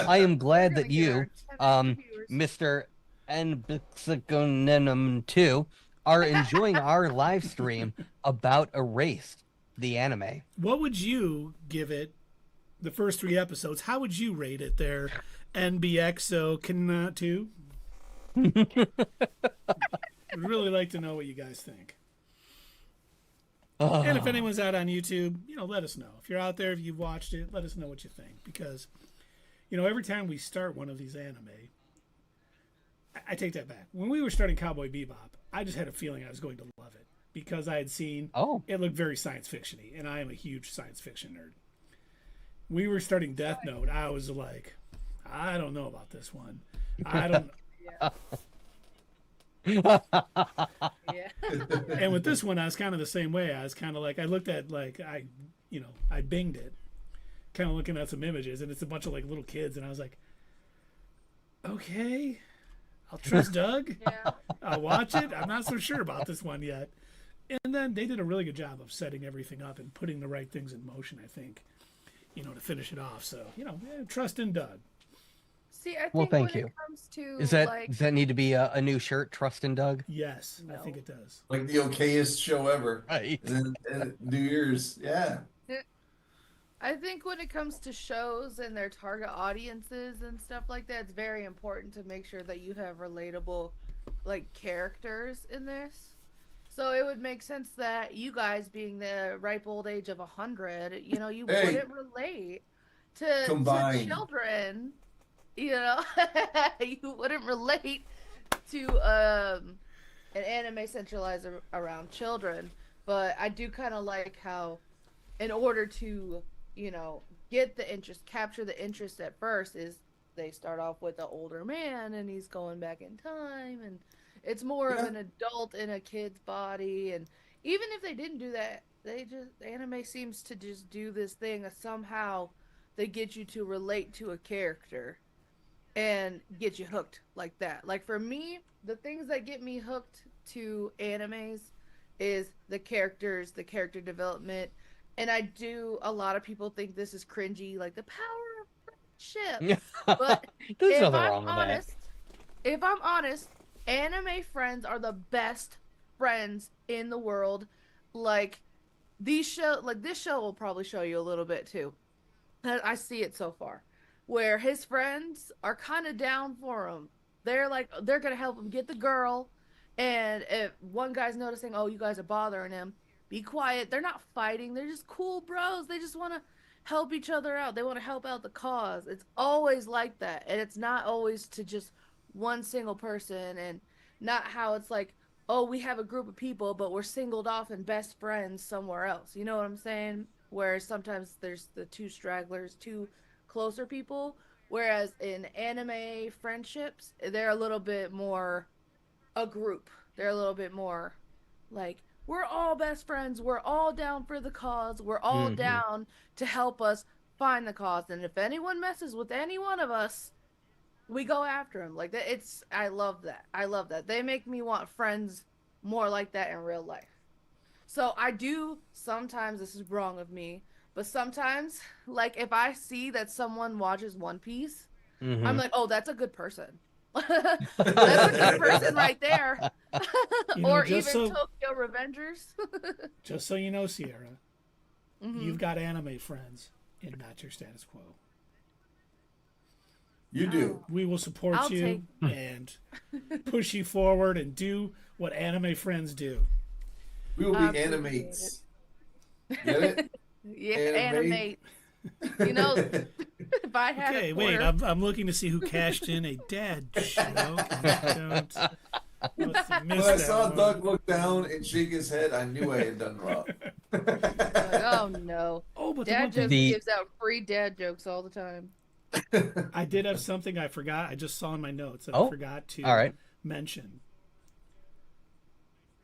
I am glad We're that gonna get you, our 10 viewers. Mr. Nbixagonenum2, are enjoying our live stream about Erased, the anime. What would you give it, the first 3 episodes? How would you rate it there, NBXO cannot too? I'd really like to know what you guys think. And if anyone's out on YouTube, you know, let us know. If you're out there, if you've watched it, let us know what you think. Because, you know, every time we start one of these anime, I take that back. When we were starting Cowboy Bebop, I just had a feeling I was going to love it. Because I had seen it looked very science fiction-y, and I am a huge science fiction nerd. We were starting Death Note, I was like, I don't know about this one. I don't Yeah. And with this one, I was kind of the same way. I was kind of like, I looked at, like, I binged it, kind of looking at some images, and it's a bunch of, like, little kids, and I was like, okay, I'll trust Doug. Yeah. I'll watch it. I'm not so sure about this one yet. And then they did a really good job of setting everything up and putting the right things in motion, I think, to finish it off. So, trust in Doug. See, I think Well, thank when you. it comes to Does that need to be a new shirt, Trust in Doug? Yes, I No. think it does. Like the okayest show ever. Right. And New Year's, yeah. I think when it comes to shows and their target audiences and stuff like that, it's very important to make sure that you have relatable, like, characters in this. So it would make sense that you guys, being the ripe old age of 100, you Hey. wouldn't relate to Combined. children. You wouldn't relate to an anime centralized around children. But I do kind of like how, in order to get the interest, capture the interest at first, is they start off with an older man and he's going back in time, and it's more of an adult in a kid's body. And even if they didn't do that, anime seems to just do this thing of somehow they get you to relate to a character and get you hooked like that. Like for me, the things that get me hooked to animes is the characters, the character development. And a lot of people think this is cringy, like the power of friendship. But There's nothing wrong with that. if I'm honest, anime friends are the best friends in the world. Like this show will probably show you a little bit too. I see it so far, where his friends are kind of down for him. They're gonna help him get the girl, and if one guy's noticing, oh, you guys are bothering him, be quiet. They're not fighting. They're just cool bros. They just want to help each other out. They want to help out the cause. It's always like that. And it's not always to just one single person, and not how it's like, oh, we have a group of people, but we're singled off and best friends somewhere else. You know what I'm saying? Whereas sometimes there's the two stragglers, two closer people. Whereas in anime friendships, they're a little bit more a group. They're a little bit more like, we're all best friends. We're all down for the cause. We're all down to help us find the cause. And if anyone messes with any one of us, we go after him. Like that. I love that. I love that. They make me want friends more like that in real life. So I do sometimes, this is wrong of me, but sometimes, like if I see that someone watches One Piece, I'm like, oh, that's a good person. That's a good person right there. Or even Tokyo Revengers. Just so you know, Sierra, you've got anime friends in Not Your Status Quo. You do. We will support you and push you forward and do what anime friends do. We will be animates. Get it? Yeah, animate. If I had okay, a wait, quarter... I'm looking to see who cashed in a dad joke. When I saw Doug look down and shake his head, I knew I had done wrong. Oh no! Oh, but Dad just gives out free dad jokes all the time. I did have something I forgot. I just saw in my notes that I forgot to mention.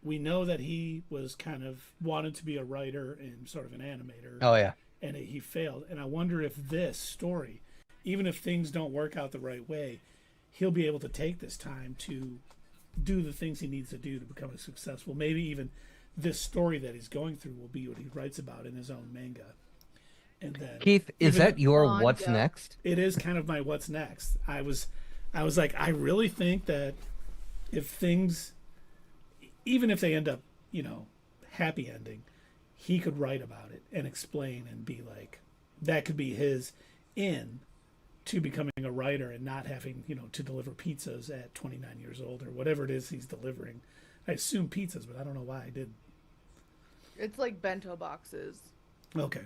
We know that he was kind of wanted to be a writer and sort of an animator. Oh yeah. And he failed. And I wonder if this story, even if things don't work out the right way, he'll be able to take this time to do the things he needs to do to become a successful. Maybe even this story that he's going through will be what he writes about in his own manga. And then, Keith, is that your what's next? It is kind of my what's next. I was like, I really think that if things, even if they end up, happy ending, he could write about it and explain and be like, that could be his in to becoming a writer and not having, to deliver pizzas at 29 years old or whatever it is he's delivering. I assume pizzas, but I don't know why I did. It's like bento boxes. Okay.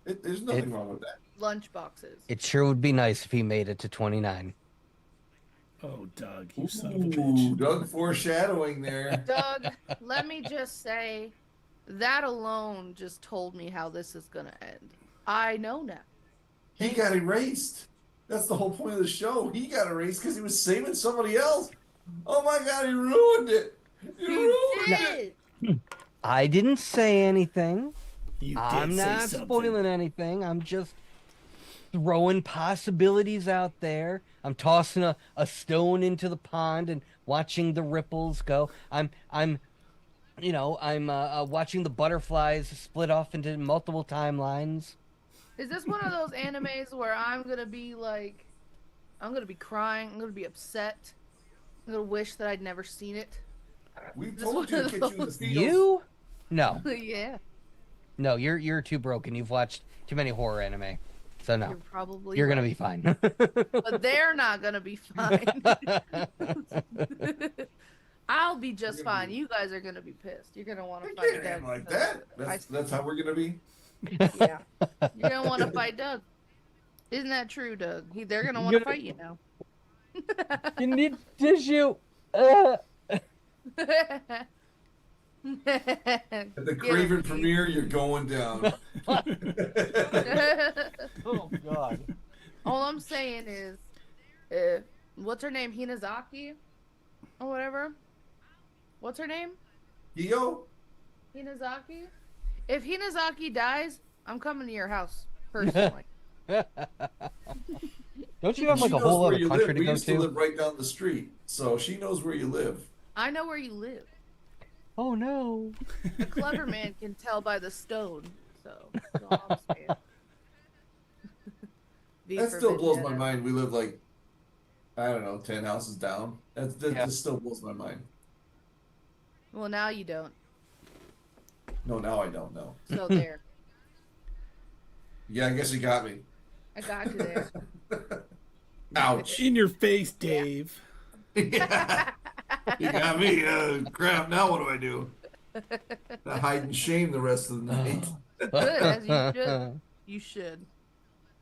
There's nothing wrong with that. Lunch boxes. It sure would be nice if he made it to 29. Oh, Doug, you son of a bitch. Doug foreshadowing there. Doug, let me just say, that alone just told me how this is going to end. I know now. He got erased. That's the whole point of the show. He got erased because he was saving somebody else. Oh my God, he ruined it. He ruined it. I didn't say anything. I'm not spoiling anything. I'm just throwing possibilities out there. I'm tossing a stone into the pond and watching the ripples go. I'm I'm watching the butterflies split off into multiple timelines. Is this one of those animes where I'm gonna be like, I'm gonna be crying, I'm gonna be upset, I'm gonna wish that I'd never seen it? We This told you to one get of you in the those- feels. You? No, Yeah, no, you're too broken. You've watched too many horror anime, so no, you're probably you're gonna right. be fine. But they're not gonna be fine. I'll be just You're gonna fine. be- You guys are gonna be pissed. You're gonna want We to fight can't Doug. aim like because that. That's how we're gonna be. Yeah. You're gonna want to fight Doug. Isn't that true, Doug? They're gonna want to fight you now. You need tissue. At the Craven premiere, you're going down. Oh God. All I'm saying is, what's her name? Hinazaki? Or whatever? What's her name? Yo, Hinazaki? If Hinazaki dies, I'm coming to your house, personally. Don't you have like she a knows whole where other you country live. to We go used to to? live right down the street, so she knows where you live. I know where you live. Oh no. A clever man can tell by the stone, so that's all I'm saying. V That for still blows my Vendetta. mind. We live like, I don't know, 10 houses down. That Yeah. just still blows my mind. Well, now you don't. No, now I don't know. So there. Yeah, I guess you got me. I got you there. Ouch. In your face, Dave. Yeah. You got me. Crap, now what do I do? I hide in shame the rest of the night. Good, as you should. You should.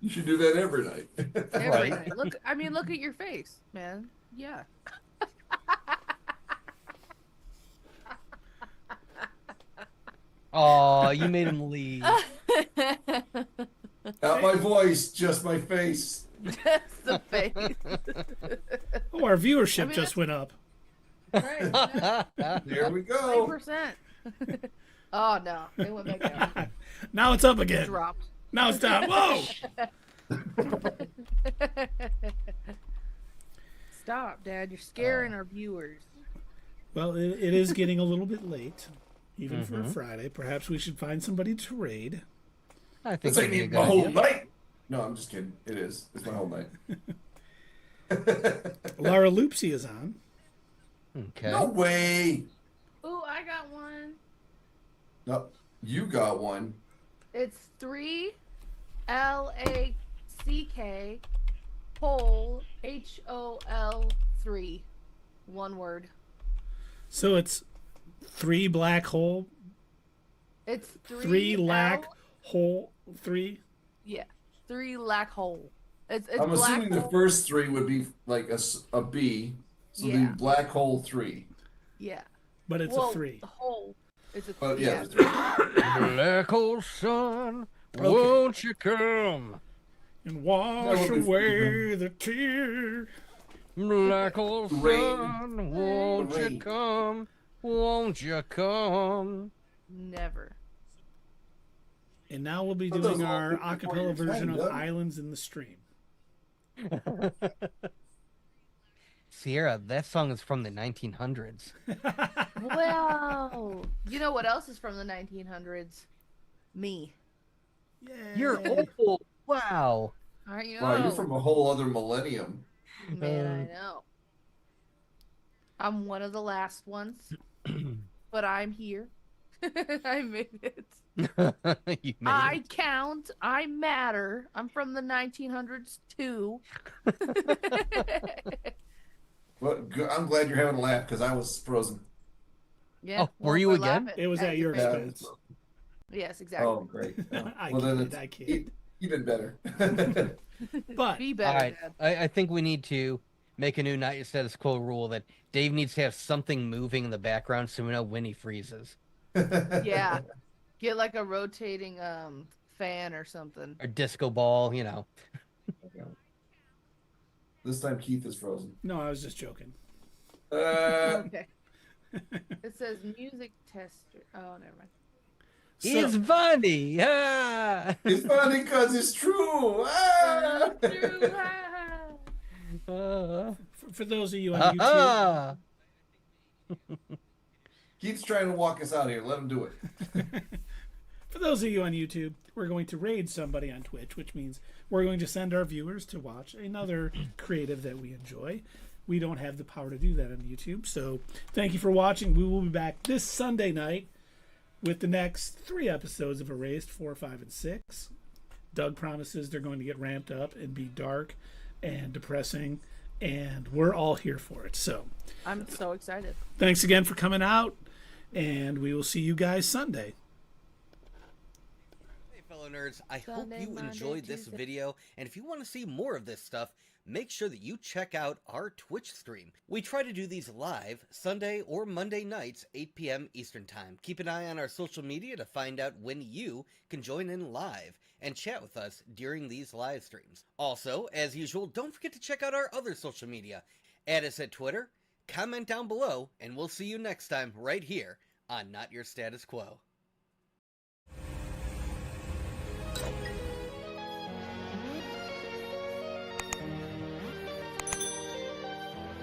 You should do that every night. Every Right. night. Look at your face, man. Yeah. Oh, you made him leave. Not my voice, just my face. That's the face. Oh, our viewership I mean, just went up. Right. There we go. 20%. Oh no, it went back down. Now it's up again. Dropped. Now it's down. Whoa! Stop, Dad. You're scaring our viewers. Well, it is getting a little bit late, even for a Friday. Perhaps we should find somebody to raid. I think It's that'd like be a me good my whole idea. night. No, I'm just kidding. It is. It's my whole night. Lara Loopsy is on. Okay. No way. Ooh, I got one. No, you got one. It's 3LACK hole HOL3. One word. So it's 3 black hole, It's 3 lack L- hole, 3. Yeah, 3 lack hole. It's I'm black assuming the hole. first three would be like a B. So Yeah. the black hole 3. Yeah. But it's Well, a 3. The hole. It's a But yeah, yeah. the 3. Black hole sun, Okay. won't you come? And wash That would be- away the tear. Black hole Rain. sun, won't you Rain. come? Won't you come? Never. And now we'll be But those doing all our fit before acapella your version time, of Doug. Islands in the Stream. Sierra, that song is from the 1900s. Wow. You know what else is from the 1900s? Me. You're Yay. old. Wow. Aren't you? Wow, you're from a whole other millennium. Man, I know. I'm one of the last ones, but I'm here. I made it. You made I it. count. I matter. I'm from the 1900s too. Well, I'm glad you're having a laugh because I was frozen. Yeah. Oh, were you we're again? laughing It was at your face. expense. Yes, exactly. Oh, great. I Well, then kid, it's I kid. even better. But Be All better, right. Dad. I think we need to make a new Not Your Status Quo rule that Dave needs to have something moving in the background so we know when he freezes. Yeah. Get like a rotating fan or something. Or disco ball, you know. This time Keith is frozen. no, I was just joking. Okay. It says music tester. Oh, never mind. It's funny. Ah! It's funny because it's true. Ah! True. Uh, For those of you on YouTube, ah! Keith's trying to walk us out here. Let him do it. For those of you on YouTube, we're going to raid somebody on Twitch, which means we're going to send our viewers to watch another creative that we enjoy. We don't have the power to do that on YouTube. So thank you for watching. We will be back this Sunday night with the next 3 episodes of Erased, 4, 5, and 6. Doug promises they're going to get ramped up and be dark and depressing, and we're all here for it. So I'm so excited. thanks again for coming out, and we will see you guys Sunday. Hey, fellow nerds, I hope Sunday, you Monday, enjoyed this Tuesday. video, and if you want to see more of this stuff, make sure that you check out our Twitch stream. We try to do these live Sunday or Monday nights, 8 p.m. Eastern Time. Keep an eye on our social media to find out when you can join in live and chat with us during these live streams. Also, as usual, don't forget to check out our other social media. Add us at Twitter, comment down below, and we'll see you next time right here on Not Your Status Quo.